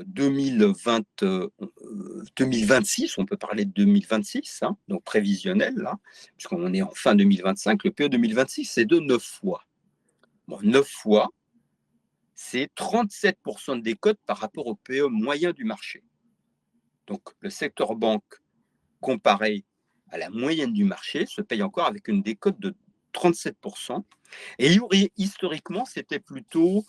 2020, 2026, on peut parler de 2026, hein, donc prévisionnel, là, puisqu'on est en fin 2025, le PE 2026, c'est de 9 fois. Bon, 9 fois, c'est 37% de décote par rapport au PE moyen du marché. Donc, le secteur banque, comparé à la moyenne du marché, se paye encore avec une décote de 37%. Et historiquement, c'était plutôt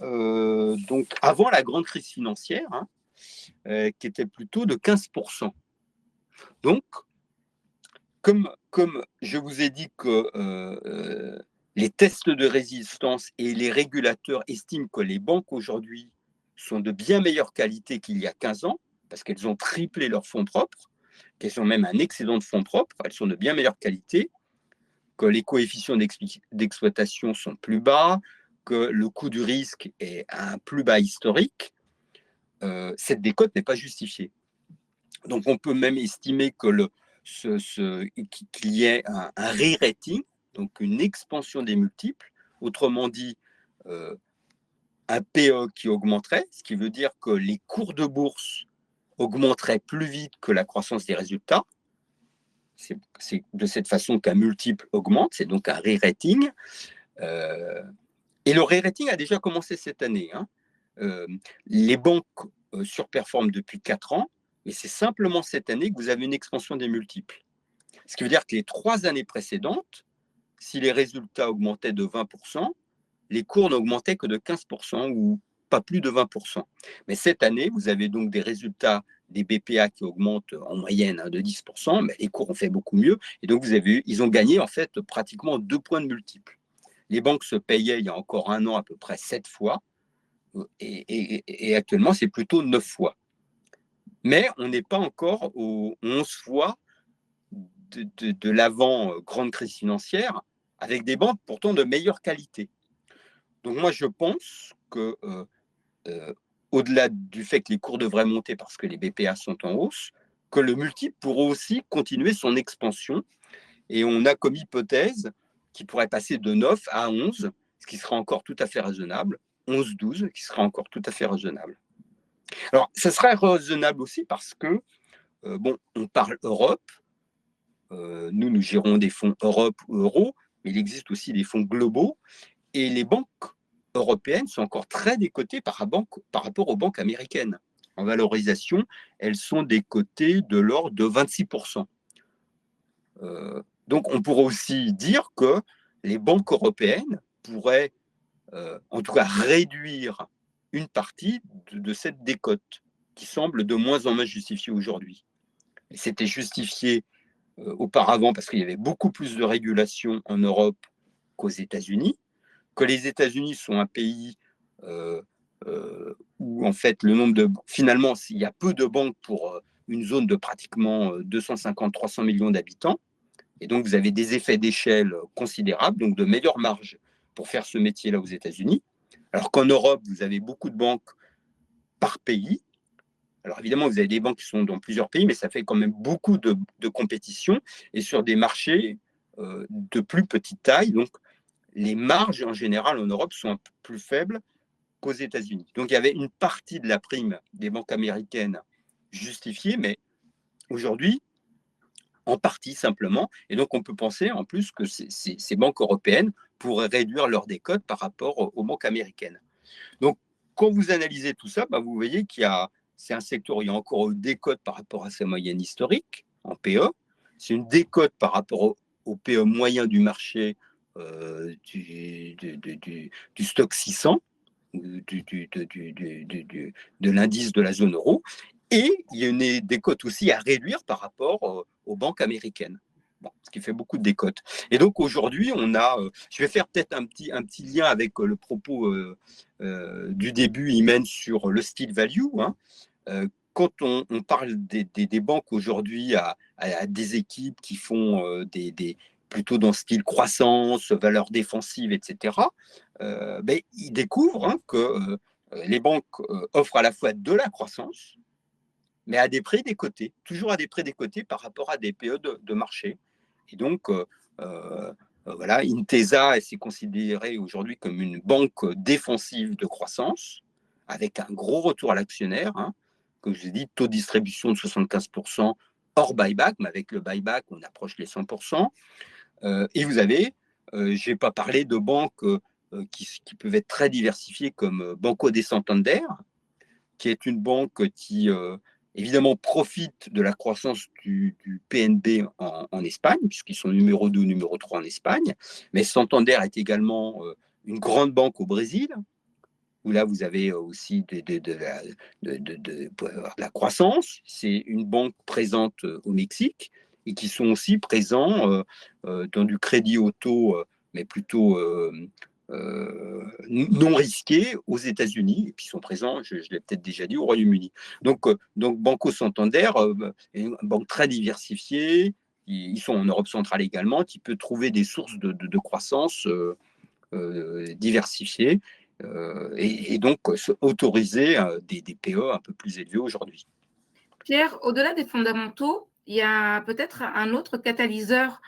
donc avant la grande crise financière, hein, qui était plutôt de 15%. Donc, comme je vous ai dit que les tests de résistance et les régulateurs estiment que les banques aujourd'hui sont de bien meilleure qualité qu'il y a 15 ans, parce qu'elles ont triplé leurs fonds propres, qu'elles ont même un excédent de fonds propres, elles sont de bien meilleure qualité, que les coefficients d'exploitation sont plus bas, que le coût du risque est à un plus bas historique, cette décote n'est pas justifiée. Donc on peut même estimer que qu'il y ait un re-rating, donc une expansion des multiples, autrement dit un PE qui augmenterait, ce qui veut dire que les cours de bourse augmenteraient plus vite que la croissance des résultats. C'est de cette façon qu'un multiple augmente, c'est donc un re-rating. Et le re-rating a déjà commencé cette année, hein. Les banques surperforment depuis 4 ans, mais c'est simplement cette année que vous avez une expansion des multiples. Ce qui veut dire que les 3 années précédentes, si les résultats augmentaient de 20%, les cours n'augmentaient que de 15% ou pas plus de 20%. Mais cette année, vous avez donc des résultats des BPA qui augmentent en moyenne de 10%, mais les cours ont fait beaucoup mieux. Et donc, ils ont gagné en fait pratiquement 2 points de multiple. Les banques se payaient il y a encore un an à peu près 7 fois, et actuellement, c'est plutôt 9 fois. Mais on n'est pas encore aux 11 fois de l'avant grande crise financière, avec des banques pourtant de meilleure qualité. Donc moi, je pense que au-delà du fait que les cours devraient monter parce que les BPA sont en hausse, que le multiple pourrait aussi continuer son expansion. Et on a comme hypothèse qu'il pourrait passer de 9 à 11, ce qui sera encore tout à fait raisonnable, 11-12, qui sera encore tout à fait raisonnable. Alors, ça serait raisonnable aussi parce que, bon, on parle Europe, nous gérons des fonds Europe ou Euro, mais il existe aussi des fonds globaux, et les banques européennes sont encore très décotées par rapport aux banques américaines. En valorisation, elles sont décotées de l'ordre de 26%. Donc, on pourrait aussi dire que les banques européennes pourraient, en tout cas, réduire une partie de cette décote qui semble de moins en moins justifiée aujourd'hui. C'était justifié auparavant parce qu'il y avait beaucoup plus de régulation en Europe qu'aux États-Unis, que les États-Unis sont un pays où en fait le nombre de finalement il y a peu de banques pour une zone de pratiquement 250-300 millions d'habitants, et donc vous avez des effets d'échelle considérables, donc de meilleures marges pour faire ce métier-là aux États-Unis, alors qu'en Europe vous avez beaucoup de banques par pays. Alors évidemment, vous avez des banques qui sont dans plusieurs pays, mais ça fait quand même beaucoup de compétition et sur des marchés de plus petite taille. Donc, les marges en général en Europe sont un peu plus faibles qu'aux États-Unis. Donc, il y avait une partie de la prime des banques américaines justifiée, mais aujourd'hui, en partie simplement. Et donc, on peut penser en plus que ces banques européennes pourraient réduire leur décote par rapport aux banques américaines. Donc, quand vous analysez tout ça, vous voyez qu'il y a c'est un secteur où il y a encore une décote par rapport à sa moyenne historique en PE. C'est une décote par rapport au PE moyen du marché du stock 600, de l'indice de la zone euro. Et il y a une décote aussi à réduire par rapport aux banques américaines. Bon, ce qui fait beaucoup de décotes. Et donc aujourd'hui, on a, je vais faire peut-être un petit lien avec le propos du début, Imen, sur le style value. Hein. Quand on parle des banques aujourd'hui à des équipes qui font plutôt dans le style croissance, valeur défensive, etc., ils découvrent hein, que les banques offrent à la fois de la croissance, mais à des prix décotés, toujours à des prix décotés par rapport à des PE de marché. Et donc, Voilà, Intesa, c'est considéré aujourd'hui comme une banque défensive de croissance, avec un gros retour à l'actionnaire. Hein. Comme je vous ai dit, taux de distribution de 75% hors buyback, mais avec le buyback, on approche les 100%. Et vous avez, je n'ai pas parlé de banques qui peuvent être très diversifiées comme Banco de Santander, qui est une banque qui, évidemment, profite de la croissance du PNB en Espagne, puisqu'ils sont numéro 2 ou numéro 3 en Espagne. Mais Santander est également une grande banque au Brésil, où là, vous avez aussi de la croissance. C'est une banque présente au Mexique et qui sont aussi présents dans du crédit auto, mais plutôt non risqués aux États-Unis, et puis sont présents, je l'ai peut-être déjà dit, au Royaume-Uni. Donc Banco Santander est une banque très diversifiée. Ils sont en Europe centrale également, qui peut trouver des sources de croissance diversifiées et donc autoriser des PE un peu plus élevés aujourd'hui. Pierre, au-delà des fondamentaux, il y a peut-être un autre catalyseur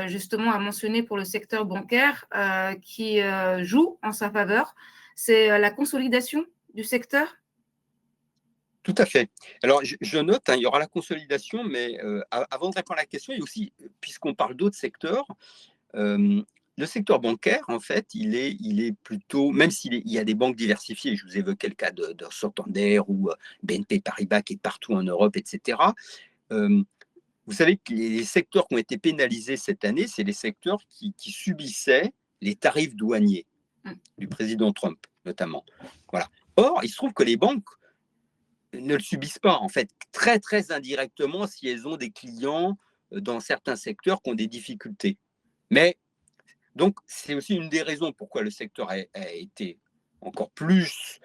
justement à mentionner pour le secteur bancaire qui joue en sa faveur, c'est la consolidation du secteur. Tout à fait. Alors, je note, hein, il y aura la consolidation, mais avant de répondre à la question, il y a aussi, puisqu'on parle d'autres secteurs, le secteur bancaire, en fait, il est plutôt, même s'il y a des banques diversifiées, je vous évoquais le cas de Santander ou BNP Paribas qui est partout en Europe, etc. Vous savez que les secteurs qui ont été pénalisés cette année, c'est les secteurs qui subissaient les tarifs douaniers du président Trump, notamment. Voilà. Or, il se trouve que les banques ne le subissent pas, en fait, très, très indirectement si elles ont des clients dans certains secteurs qui ont des difficultés. Mais, donc, c'est aussi une des raisons pourquoi le secteur a été encore plus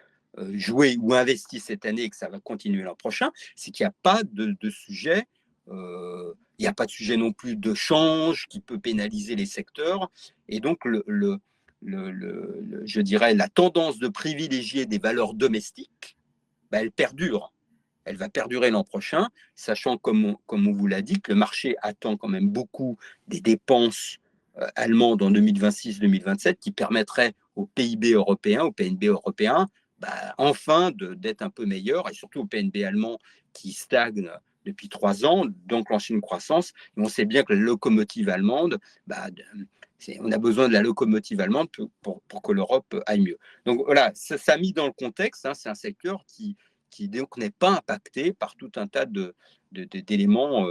joué ou investi cette année et que ça va continuer l'an prochain, c'est qu'il n'y a pas de sujet, il n'y a pas de sujet non plus de change qui peut pénaliser les secteurs. Et donc, je dirais, la tendance de privilégier des valeurs domestiques, ben, elle perdure. Elle va perdurer l'an prochain, sachant, comme on vous l'a dit, que le marché attend quand même beaucoup des dépenses allemandes en 2026-2027 qui permettraient au PIB européen, au PNB européen, bah, enfin d'être un peu meilleur, et surtout au PNB allemand qui stagne depuis 3 ans, d'enclencher une croissance. Et on sait bien que la locomotive allemande, bah, on a besoin de la locomotive allemande pour que l'Europe aille mieux. Donc voilà, ça a mis dans le contexte, hein, c'est un secteur qui donc n'est pas impacté par tout un tas d'éléments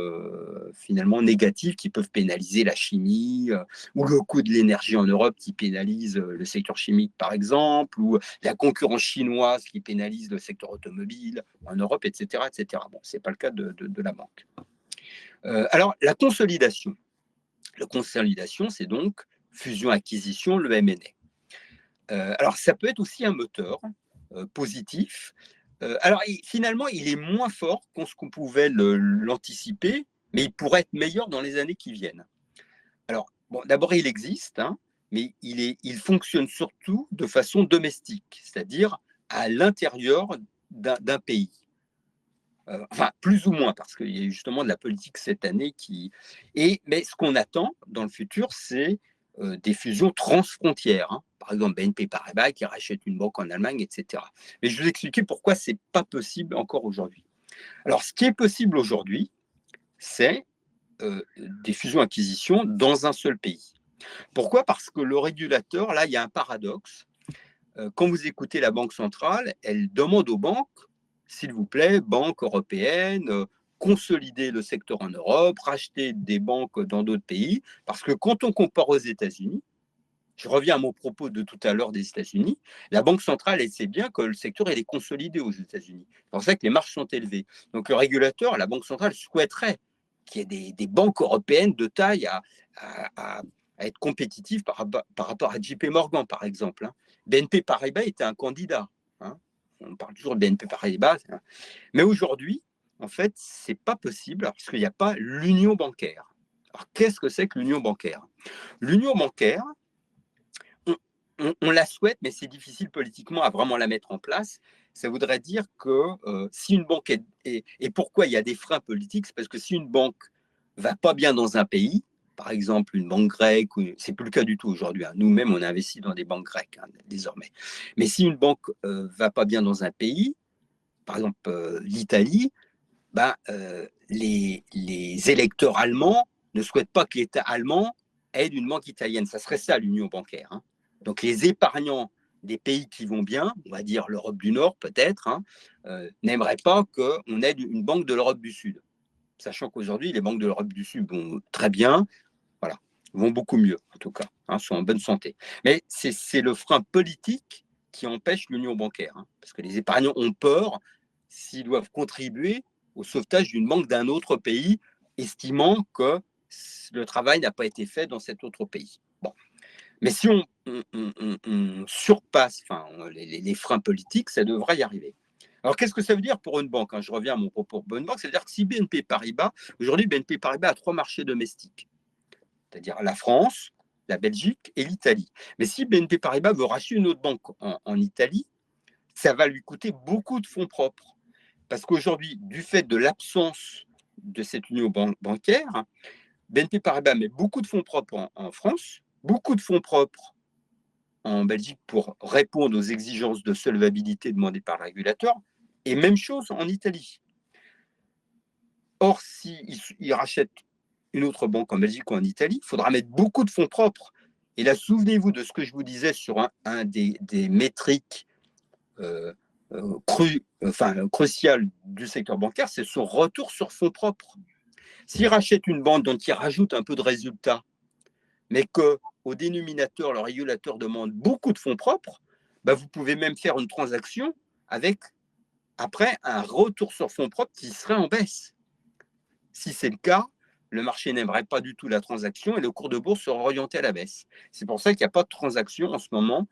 finalement négatifs qui peuvent pénaliser la chimie ou le coût de l'énergie en Europe qui pénalise le secteur chimique par exemple, ou la concurrence chinoise qui pénalise le secteur automobile en Europe, etc. etc. Bon, ce n'est pas le cas de la banque. Alors, la consolidation. La consolidation, c'est donc fusion-acquisition, le M&A. Alors, ça peut être aussi un moteur positif. Alors, finalement, il est moins fort qu'on pouvait l'anticiper, mais il pourrait être meilleur dans les années qui viennent. Alors, bon, d'abord, il existe, hein, mais il fonctionne surtout de façon domestique, c'est-à-dire à l'intérieur d'un pays. Enfin, plus ou moins, parce qu'il y a eu justement de la politique cette année mais ce qu'on attend dans le futur, c'est des fusions transfrontières. Hein. Par exemple, BNP Paribas qui rachète une banque en Allemagne, etc. Mais je vais vous expliquer pourquoi ce n'est pas possible encore aujourd'hui. Alors, ce qui est possible aujourd'hui, c'est des fusions-acquisitions dans un seul pays. Pourquoi? Parce que le régulateur, là, il y a un paradoxe. Quand vous écoutez la Banque centrale, elle demande aux banques, s'il vous plaît, banque européenne, consolider le secteur en Europe, racheter des banques dans d'autres pays, parce que quand on compare aux États-Unis, je reviens à mon propos de tout à l'heure des États-Unis, la Banque centrale, elle sait bien que le secteur est consolidé aux États-Unis. C'est pour ça que les marges sont élevées. Donc le régulateur, la Banque centrale, souhaiterait qu'il y ait des banques européennes de taille à être compétitives par rapport à JP Morgan, par exemple. Hein. BNP Paribas était un candidat. Hein. On parle toujours de BNP Paribas. Hein. Mais aujourd'hui, en fait, ce n'est pas possible parce qu'il n'y a pas l'union bancaire. Alors, qu'est-ce que c'est que l'union bancaire? L'union bancaire, on la souhaite, mais c'est difficile politiquement à vraiment la mettre en place. Ça voudrait dire que si une banque et pourquoi il y a des freins politiques, c'est parce que si une banque va pas bien dans un pays, par exemple une banque grecque, c'est plus le cas du tout aujourd'hui. Nous-mêmes, on investit dans des banques grecques désormais. Mais si une banque va pas bien dans un pays, par exemple l'Italie, les électeurs allemands ne souhaitent pas que l'État allemand aide une banque italienne. Ça serait ça l'union bancaire. Donc les épargnants des pays qui vont bien, on va dire l'Europe du Nord peut-être, n'aimeraient pas qu'on aide une banque de l'Europe du Sud. Sachant qu'aujourd'hui, les banques de l'Europe du Sud vont très bien, voilà, vont beaucoup mieux en tout cas, sont en bonne santé. Mais c'est le frein politique qui empêche l'union bancaire, parce que les épargnants ont peur s'ils doivent contribuer au sauvetage d'une banque d'un autre pays, estimant que le travail n'a pas été fait dans cet autre pays. Bon. Mais si on surpasse les freins politiques, ça devrait y arriver. Alors, qu'est-ce que ça veut dire pour une banque? Je reviens à mon propos pour une banque. Ça veut dire que si BNP Paribas, aujourd'hui, BNP Paribas a 3 marchés domestiques, c'est-à-dire la France, la Belgique et l'Italie. Mais si BNP Paribas veut racheter une autre banque en Italie, ça va lui coûter beaucoup de fonds propres. Parce qu'aujourd'hui, du fait de l'absence de cette union bancaire, BNP Paribas met beaucoup de fonds propres en France, beaucoup de fonds propres en Belgique pour répondre aux exigences de solvabilité demandées par le régulateur, et même chose en Italie. Or, s'il rachète une autre banque en Belgique ou en Italie, il faudra mettre beaucoup de fonds propres. Et là, souvenez-vous de ce que je vous disais sur un des métriques cruciales du secteur bancaire, c'est son retour sur fonds propres. S'il rachète une banque dont il rajoute un peu de résultats, mais qu'au dénominateur, le régulateur demande beaucoup de fonds propres, vous pouvez même faire une transaction avec, après, un retour sur fonds propres qui serait en baisse. Si c'est le cas, le marché n'aimerait pas du tout la transaction et le cours de bourse serait orienté à la baisse. C'est pour ça qu'il n'y a pas de transaction en ce moment,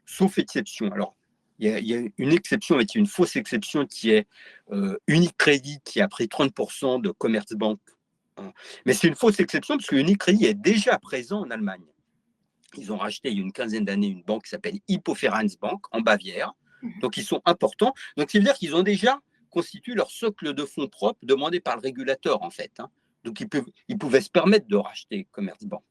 sauf exception. Alors, il y a une exception, mais une fausse exception qui est Unicredit, qui a pris 30% de Commerzbank. Mais c'est une fausse exception parce que Unicredit est déjà présent en Allemagne. Ils ont racheté il y a une quinzaine d'années une banque qui s'appelle Hypovereinsbank en Bavière. Donc, ils sont importants. Donc, ça veut dire qu'ils ont déjà constitué leur socle de fonds propres demandé par le régulateur, en fait. Donc, ils pouvaient se permettre de racheter Commerzbank.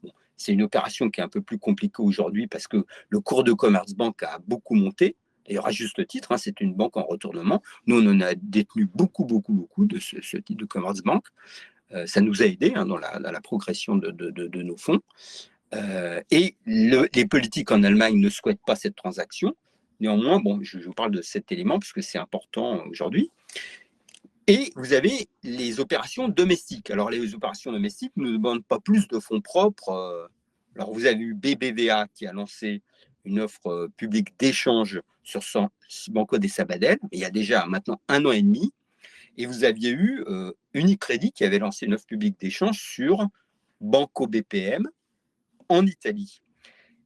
Bon, c'est une opération qui est un peu plus compliquée aujourd'hui parce que le cours de Commerzbank a beaucoup monté. D'ailleurs, à juste titre, c'est une banque en retournement. Nous, on en a détenu beaucoup de ce type de Commerzbank. Ça nous a aidés dans la progression de nos fonds. Et les politiques en Allemagne ne souhaitent pas cette transaction. Néanmoins, je vous parle de cet élément parce que c'est important aujourd'hui. Et vous avez les opérations domestiques. Alors, les opérations domestiques ne demandent pas plus de fonds propres. Alors, vous avez eu BBVA qui a lancé une offre publique d'échange sur son Banco de Sabadell, il y a déjà maintenant 1 an et demi. Et vous aviez eu Unicredit qui avait lancé une offre publique d'échange sur Banco BPM en Italie.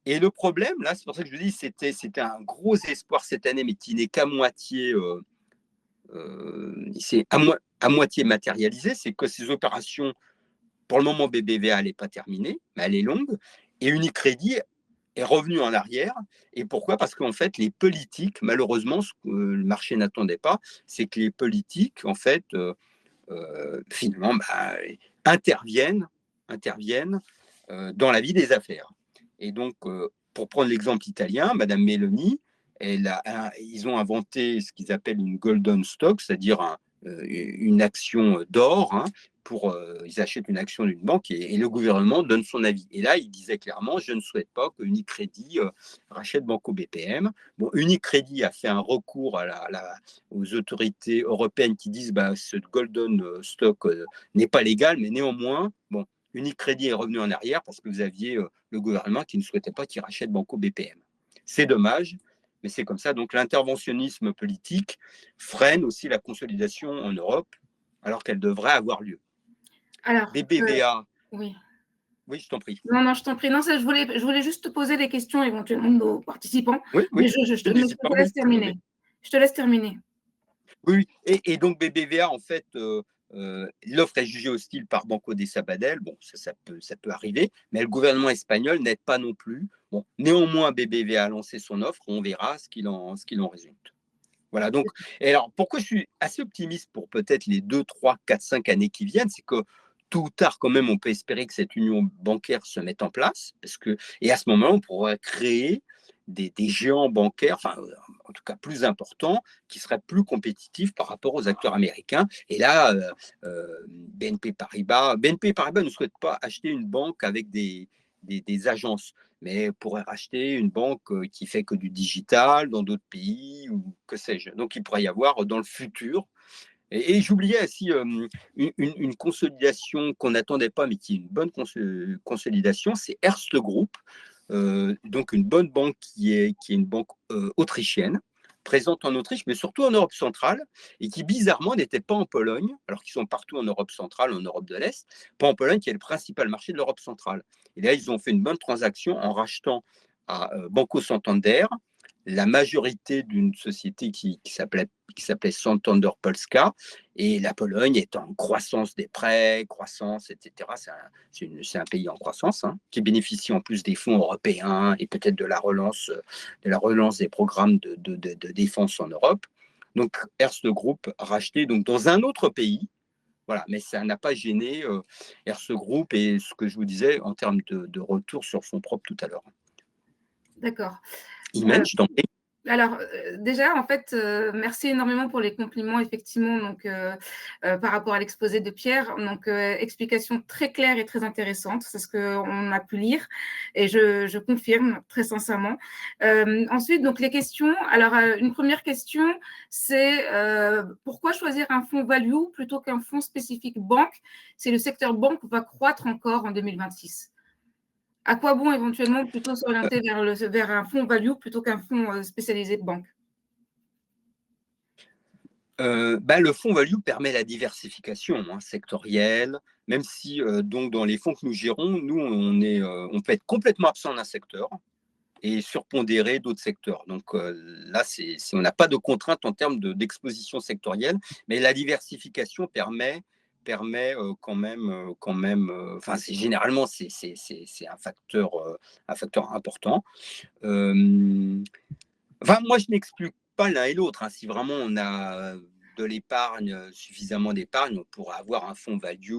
Et le problème, là, c'est pour ça que je dis c'était un gros espoir cette année, mais qui n'est qu'à moitié, c'est à moitié matérialisé, c'est que ces opérations, pour le moment, BBVA n'est pas terminée, mais elle est longue, et Unicredit est revenu en arrière. Et pourquoi? Parce qu'en fait, les politiques, malheureusement, ce que le marché n'attendait pas, c'est que les politiques, en fait, finalement, interviennent dans la vie des affaires. Et donc, pour prendre l'exemple italien, Madame Meloni, ils ont inventé ce qu'ils appellent une golden stock, c'est-à-dire une action d'or. Ils achètent une action d'une banque et le gouvernement donne son avis. Et là, il disait clairement, je ne souhaite pas que Unicredit rachète Banco BPM. Bon, Unicredit a fait un recours aux autorités européennes qui disent ce golden stock n'est pas légal, mais néanmoins, Unicredit est revenu en arrière parce que vous aviez le gouvernement qui ne souhaitait pas qu'il rachète Banco BPM. C'est dommage, mais c'est comme ça. Donc l'interventionnisme politique freine aussi la consolidation en Europe, alors qu'elle devrait avoir lieu. Alors, BBVA. Oui. Oui, je t'en prie. Non, je t'en prie. Non, je voulais juste te poser des questions éventuellement aux participants. Oui, mais je te laisse terminer. Je te laisse terminer. Oui, et donc BBVA, en fait, l'offre est jugée hostile par Banco de Sabadell. Bon, ça peut arriver, mais le gouvernement espagnol n'aide pas non plus. Bon, néanmoins, BBVA a lancé son offre. On verra ce qu'il en résulte. Voilà, donc, et alors, pourquoi je suis assez optimiste pour peut-être les 2, 3, 4, 5 années qui viennent, c'est que tôt ou tard, quand même, on peut espérer que cette union bancaire se mette en place, et à ce moment-là, on pourra créer des géants bancaires, enfin, en tout cas plus importants, qui seraient plus compétitifs par rapport aux acteurs américains. Et là, BNP Paribas ne souhaite pas acheter une banque avec des agences, mais pourrait racheter une banque qui fait que du digital dans d'autres pays, ou que sais-je. Donc, il pourrait y avoir dans le futur. Et j'oubliais aussi une consolidation qu'on n'attendait pas, mais qui est une bonne consolidation, c'est Erste Group, donc une bonne banque qui est une banque autrichienne, présente en Autriche, mais surtout en Europe centrale, et qui bizarrement n'était pas en Pologne, alors qu'ils sont partout en Europe centrale, en Europe de l'Est, pas en Pologne, qui est le principal marché de l'Europe centrale. Et là, ils ont fait une bonne transaction en rachetant à Banco Santander la majorité d'une société qui s'appelait Santander Polska, et la Pologne est en croissance des prêts, croissance, etc. C'est un pays en croissance, hein, qui bénéficie en plus des fonds européens et peut-être de la relance des programmes de défense en Europe. Donc, Erste Group racheté donc, dans un autre pays. Voilà, mais ça n'a pas gêné Erste Group, et ce que je vous disais en termes de retour sur fonds propres tout à l'heure. D'accord. Imen, je t'en prie. Alors, déjà, en fait, merci énormément pour les compliments, effectivement, donc, par rapport à l'exposé de Pierre. Donc, explication très claire et très intéressante, c'est ce qu'on a pu lire, et je confirme très sincèrement. Ensuite, donc, les questions. Alors, une première question, c'est pourquoi choisir un fonds value plutôt qu'un fonds spécifique banque si le secteur banque va croître encore en 2026? À quoi bon éventuellement plutôt s'orienter vers un fonds value plutôt qu'un fonds spécialisé de banque? Le fonds value permet la diversification sectorielle, même si donc dans les fonds que nous gérons, nous on peut être complètement absent d'un secteur et surpondérer d'autres secteurs. Donc là, on n'a pas de contrainte en termes d'exposition sectorielle, mais la diversification permet quand même, enfin généralement c'est un facteur important. Enfin, moi je n'exclus pas l'un et l'autre, hein. Si vraiment on a de l'épargne, suffisamment d'épargne, on pourra avoir un fonds value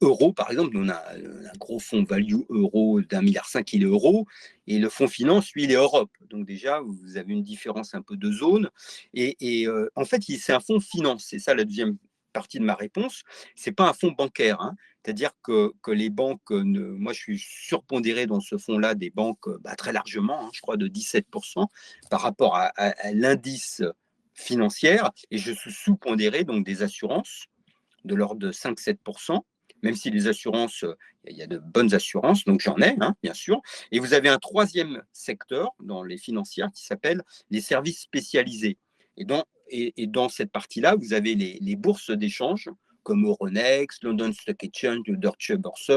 euro, par exemple. On a un gros fonds value euro d'1,5 milliard, il est euro, et le fonds finance, lui, il est Europe. Donc déjà, vous avez une différence un peu de zone. Et en fait, c'est un fonds finance. C'est ça la deuxième partie de ma réponse. C'est pas un fonds bancaire, hein. C'est-à-dire que les banques, moi je suis surpondéré dans ce fonds-là des banques très largement, hein, je crois de 17% par rapport à l'indice financier, et je suis sous-pondéré donc des assurances de l'ordre de 5-7%, même si les assurances, il y a de bonnes assurances, donc j'en ai, hein, bien sûr. Et vous avez un troisième secteur dans les financières qui s'appelle les services spécialisés. Et dans cette partie-là, vous avez les bourses d'échange comme Euronext, London Stock Exchange, Deutsche Börse.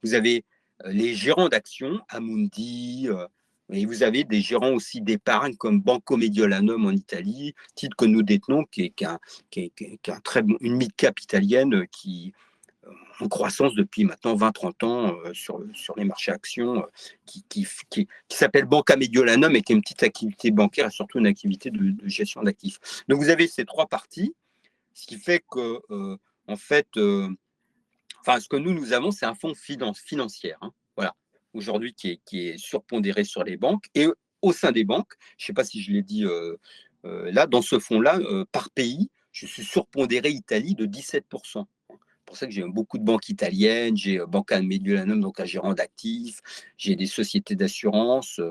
Vous avez les gérants d'actions, Amundi, et vous avez des gérants aussi d'épargne comme Banco Mediolanum en Italie, titre que nous détenons, qui est une mid-cap italienne qui en croissance depuis maintenant 20-30 ans sur les marchés actions, qui s'appelle Banca Mediolanum, et qui est une petite activité bancaire et surtout une activité de gestion d'actifs. Donc vous avez ces trois parties, ce qui fait que en fait, ce que nous avons, c'est un fonds financier, hein, voilà, aujourd'hui qui est surpondéré sur les banques, et au sein des banques, je ne sais pas si je l'ai dit là, dans ce fonds-là, par pays, je suis surpondéré Italie de 17%. C'est pour ça que j'ai beaucoup de banques italiennes, j'ai Banca Mediolanum, donc un gérant d'actifs, j'ai des sociétés d'assurance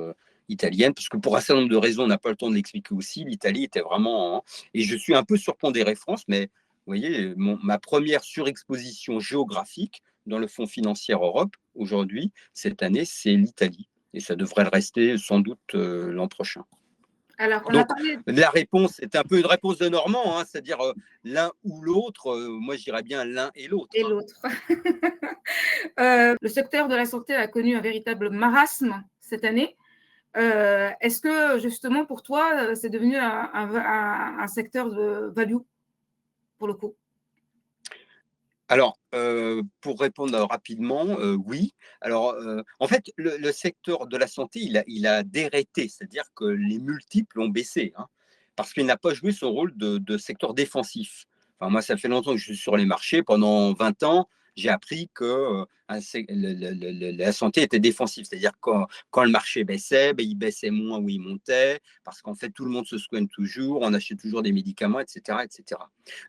italiennes, parce que pour un certain nombre de raisons, on n'a pas le temps de l'expliquer aussi, l'Italie était vraiment... Et je suis un peu surpondéré France, mais vous voyez, ma première surexposition géographique dans le Fonds financier Europe, aujourd'hui, cette année, c'est l'Italie. Et ça devrait le rester sans doute l'an prochain. Alors, on a Donc, parlé... la réponse est un peu une réponse de Normand, hein, c'est-à-dire l'un ou l'autre. Moi, je dirais bien l'un et l'autre. Et l'autre. Le secteur de la santé a connu un véritable marasme cette année. Est-ce que, justement, pour toi, c'est devenu un secteur de value, pour le coup? Alors, pour répondre rapidement, oui. Alors, en fait, le secteur de la santé, il a dérété, c'est-à-dire que les multiples ont baissé, hein, parce qu'il n'a pas joué son rôle de secteur défensif. Enfin, moi, ça fait longtemps que je suis sur les marchés. Pendant 20 ans, j'ai appris que la santé était défensive. C'est-à-dire quand le marché baissait, ben, il baissait moins ou il montait, parce qu'en fait, tout le monde se soigne toujours, on achète toujours des médicaments, etc. etc.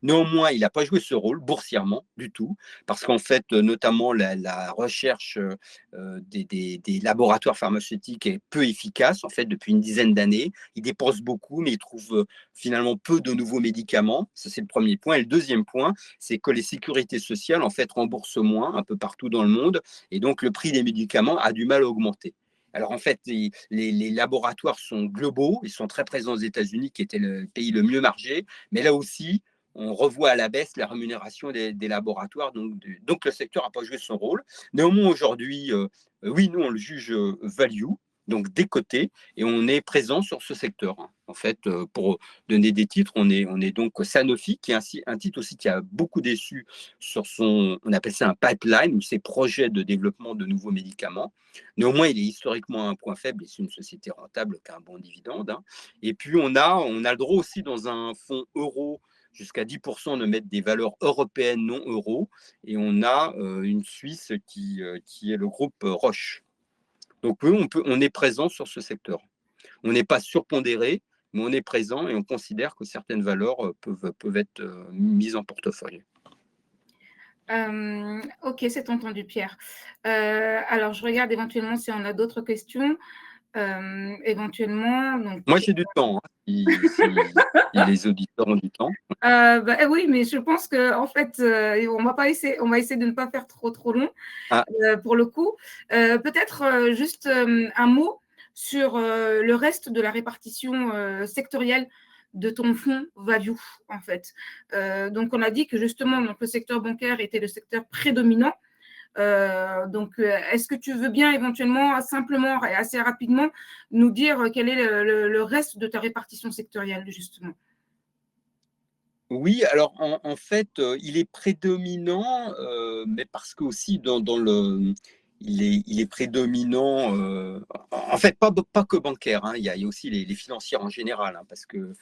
Néanmoins, il n'a pas joué ce rôle boursièrement du tout, parce qu'en fait, notamment la recherche des laboratoires pharmaceutiques est peu efficace, en fait, depuis une dizaine d'années. Ils dépensent beaucoup, mais ils trouvent finalement peu de nouveaux médicaments. Ça, c'est le premier point. Et le deuxième point, c'est que les sécurités sociales, en fait, remboursent moins un peu partout dans le monde. Et donc, le prix des médicaments a du mal à augmenter. Alors, en fait, les laboratoires sont globaux. Ils sont très présents aux États-Unis, qui était le pays le mieux margé. Mais là aussi, on revoit à la baisse la rémunération des laboratoires. Donc, le secteur n'a pas joué son rôle. Néanmoins, aujourd'hui, oui, nous, on le juge value, donc décoté, et on est présent sur ce secteur. En fait, pour donner des titres, on est donc Sanofi, qui est un titre aussi qui a beaucoup déçu sur son, on appelle ça un pipeline, ou ses projets de développement de nouveaux médicaments. Néanmoins, il est historiquement un point faible, et c'est une société rentable qui a un bon dividende. Et puis, on a le droit aussi dans un fonds euro jusqu'à 10% de mettre des valeurs européennes non euro, et on a une Suisse qui est le groupe Roche. Donc oui, on est présent sur ce secteur. On n'est pas surpondéré, mais on est présent et on considère que certaines valeurs peuvent être mises en portefeuille. Ok, c'est entendu, Pierre. Alors, je regarde éventuellement si on a d'autres questions. Éventuellement, donc... Moi, j'ai du temps, hein, si les auditeurs ont du temps. Oui, mais je pense qu'en fait, on va essayer de ne pas faire trop long Ah, pour le coup. Peut-être juste un mot sur le reste de la répartition sectorielle de ton fonds value, en fait. Donc, on a dit que justement, donc, le secteur bancaire était le secteur prédominant. Donc, est-ce que tu veux bien éventuellement, simplement et assez rapidement, nous dire quel est le reste de ta répartition sectorielle, justement? oui, alors en fait, il est prédominant, mais parce que aussi il est prédominant, en fait, pas que bancaire, hein, il y a aussi les financières en général, hein, parce que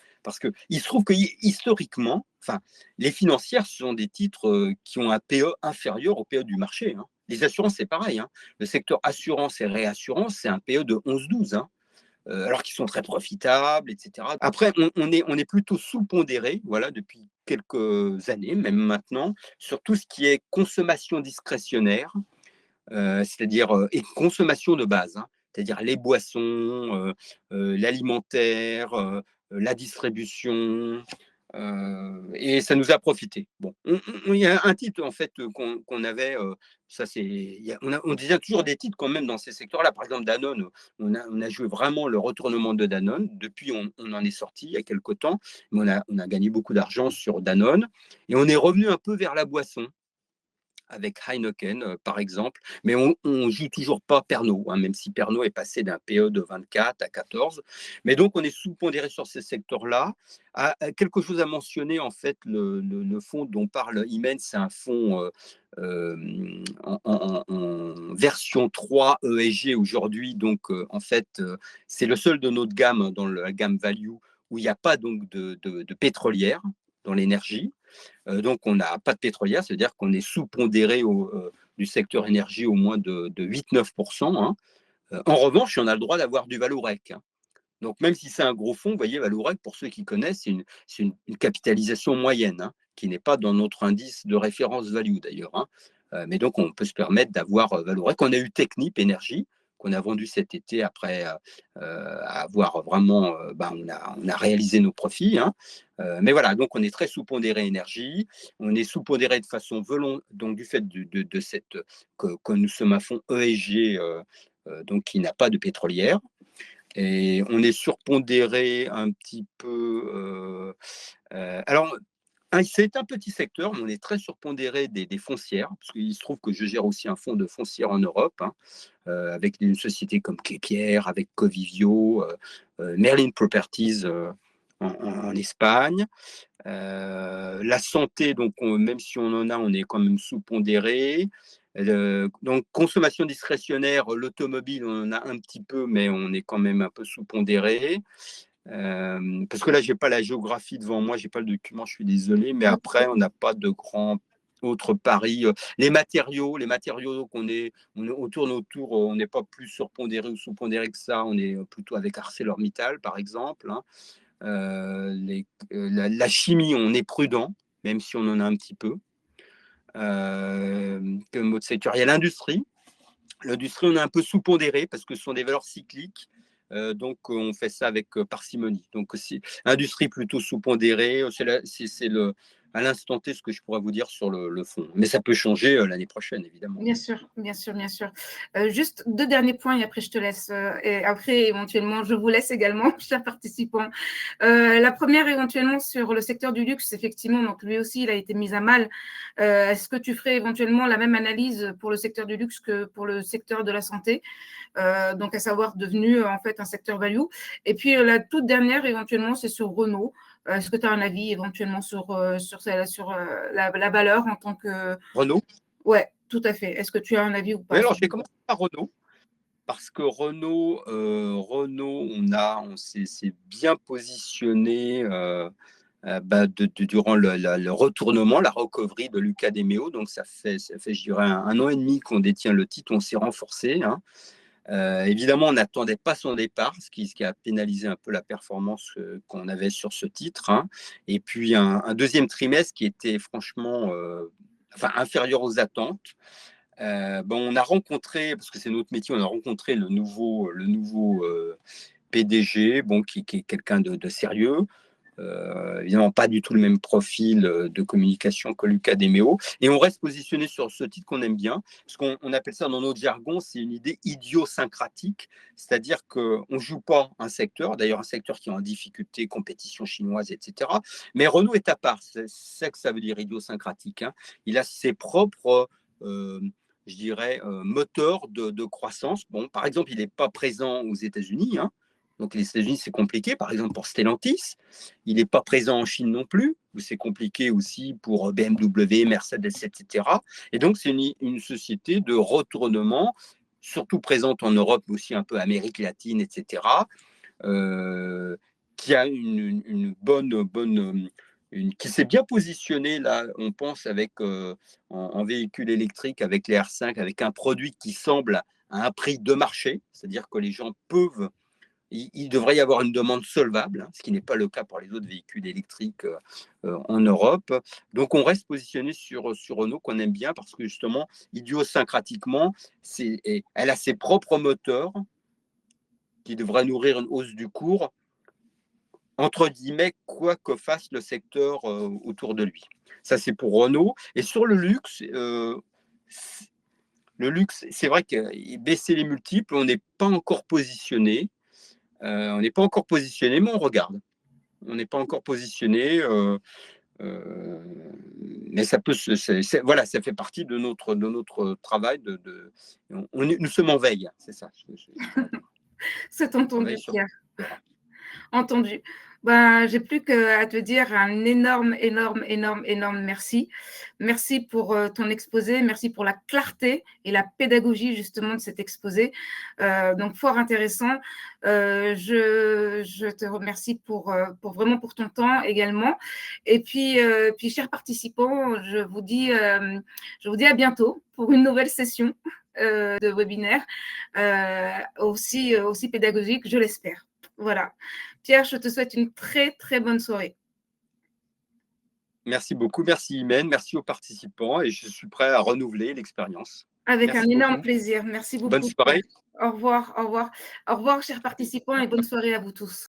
il se trouve que historiquement, enfin, les financières, ce sont des titres qui ont un PE inférieur au PE du marché. Hein. Les assurances, c'est pareil. Hein. Le secteur assurance et réassurance, c'est un PE de 11-12. Hein. Alors qu'ils sont très profitables, etc. Après, on est plutôt sous-pondéré, voilà, depuis quelques années, même maintenant, sur tout ce qui est consommation discrétionnaire, c'est-à-dire et consommation de base, hein, c'est-à-dire les boissons, l'alimentaire, la distribution, et ça nous a profité. Bon, il y a un titre en fait qu'on avait, ça c'est, on disait toujours des titres quand même dans ces secteurs-là. Par exemple, Danone, on a joué vraiment le retournement de Danone. Depuis, on en est sorti il y a quelque temps, mais on a gagné beaucoup d'argent sur Danone et on est revenu un peu vers la boisson avec Heineken, par exemple. Mais on ne joue toujours pas Pernod, hein, même si Pernod est passé d'un PE de 24 à 14. Mais donc, on est sous-pondéré sur ces secteurs-là. Quelque chose à mentionner, en fait, le fonds dont parle Imen, c'est un fonds en version 3 ESG aujourd'hui. Donc, en fait, c'est le seul de notre gamme, dans la gamme value, où il n'y a pas donc de pétrolière dans l'énergie. Donc, on n'a pas de pétrolière, c'est-à-dire qu'on est sous-pondéré du secteur énergie au moins de 8-9%. Hein. En revanche, on a le droit d'avoir du Valorec. Hein. Donc, même si c'est un gros fonds, vous voyez, Valorec, pour ceux qui connaissent, c'est une capitalisation moyenne, hein, qui n'est pas dans notre indice de référence value d'ailleurs. Hein. Mais donc, on peut se permettre d'avoir Valorec. On a eu Technip Énergie, qu'on a vendu cet été après avoir vraiment, on a réalisé nos profits. Hein. Mais voilà, donc on est très sous-pondéré énergie, on est sous-pondéré de façon volontaire, donc du fait de cette, que nous sommes à fond ESG, donc qui n'a pas de pétrolière. Et on est surpondéré un petit peu. Alors, c'est un petit secteur, mais on est très surpondéré des foncières, parce qu'il se trouve que je gère aussi un fonds de foncières en Europe, hein, avec une société comme Klépierre, avec Covivio, Merlin Properties en Espagne. La santé, donc même si on en a, on est quand même sous-pondéré. Donc consommation discrétionnaire, l'automobile, on en a un petit peu, mais on est quand même un peu sous-pondéré. Parce que là, je n'ai pas la géographie devant moi, je n'ai pas le document, je suis désolé, mais après, on n'a pas de grands autres paris. Les matériaux, on tourne autour, on n'est pas plus surpondéré ou sous-pondéré que ça, on est plutôt avec ArcelorMittal, par exemple. Hein. La chimie, on est prudent, même si on en a un petit peu. Comme autre secteur, il y a l'industrie. L'industrie, on est un peu sous-pondéré parce que ce sont des valeurs cycliques. Donc, on fait ça avec parcimonie. Donc, industrie plutôt sous-pondérée, c'est à l'instant T ce que je pourrais vous dire sur le fond. Mais ça peut changer l'année prochaine, évidemment. Bien sûr, bien sûr, bien sûr. Juste 2 derniers points et après je te laisse. Et après, éventuellement, je vous laisse également, chers participants. La première, éventuellement, sur le secteur du luxe, effectivement, donc lui aussi, il a été mis à mal. Est-ce que tu ferais éventuellement la même analyse pour le secteur du luxe que pour le secteur de la santé, donc à savoir devenu en fait un secteur value? Et puis la toute dernière, éventuellement, c'est sur Renault. Est-ce que tu as un avis éventuellement sur la valeur en tant que… Renault. Ouais, tout à fait. Est-ce que tu as un avis ou pas? Oui, alors je vais commencer par Renault. Parce que Renault, on s'est bien positionné durant le retournement, la recovery de Luca De Meo. Donc, ça fait je dirais, un an et demi qu'on détient le titre. On s'est renforcé. Hein. Évidemment, on n'attendait pas son départ, ce qui a pénalisé un peu la performance qu'on avait sur ce titre. Hein. Et puis, un deuxième trimestre qui était franchement inférieur aux attentes. On a rencontré, parce que c'est notre métier, on a rencontré le nouveau PDG, qui est quelqu'un de sérieux. Évidemment, pas du tout le même profil de communication que Luca De Meo. Et on reste positionné sur ce titre qu'on aime bien, parce qu'on appelle ça dans notre jargon, c'est une idée idiosyncratique, c'est-à-dire qu'on ne joue pas un secteur, d'ailleurs un secteur qui est en difficulté, compétition chinoise, etc. Mais Renault est à part, c'est ça que ça veut dire idiosyncratique. Hein. Il a ses propres… je dirais, moteur de croissance. Bon, par exemple, il n'est pas présent aux États-Unis. Hein. Donc, les États-Unis, c'est compliqué. Par exemple, pour Stellantis, il n'est pas présent en Chine non plus, où c'est compliqué aussi pour BMW, Mercedes, etc. Et donc, c'est une société de retournement, surtout présente en Europe, mais aussi un peu Amérique latine, etc., qui a une bonne qui s'est bien positionné là, on pense avec en véhicule électrique avec les R5, avec un produit qui semble à un prix de marché, c'est-à-dire que les gens peuvent, il devrait y avoir une demande solvable, hein, ce qui n'est pas le cas pour les autres véhicules électriques en Europe. Donc on reste positionné sur Renault qu'on aime bien parce que justement, idiosyncratiquement, elle a ses propres moteurs qui devraient nourrir une hausse du cours entre guillemets, quoi que fasse le secteur autour de lui. Ça, c'est pour Renault. Et sur le luxe, c'est vrai que baisser les multiples, on n'est pas encore positionné. On n'est pas encore positionné, mais on regarde. On n'est pas encore positionné. Mais ça peut voilà, ça fait partie de notre travail. Nous sommes en veille, c'est ça. C'est entendu, Pierre. Entendu. Ben, j'ai plus qu'à te dire un énorme, énorme, énorme, énorme merci. Merci pour ton exposé, merci pour la clarté et la pédagogie justement de cet exposé. Donc, fort intéressant. Je te remercie pour vraiment pour ton temps également. Et puis chers participants, je vous dis à bientôt pour une nouvelle session de webinaire, aussi pédagogique, je l'espère. Voilà. Pierre, je te souhaite une très, très bonne soirée. Merci beaucoup. Merci, Imen. Merci aux participants et je suis prêt à renouveler l'expérience. Avec un énorme plaisir. Merci beaucoup. Bonne soirée. Au revoir, au revoir. Au revoir, chers participants, et bonne soirée à vous tous.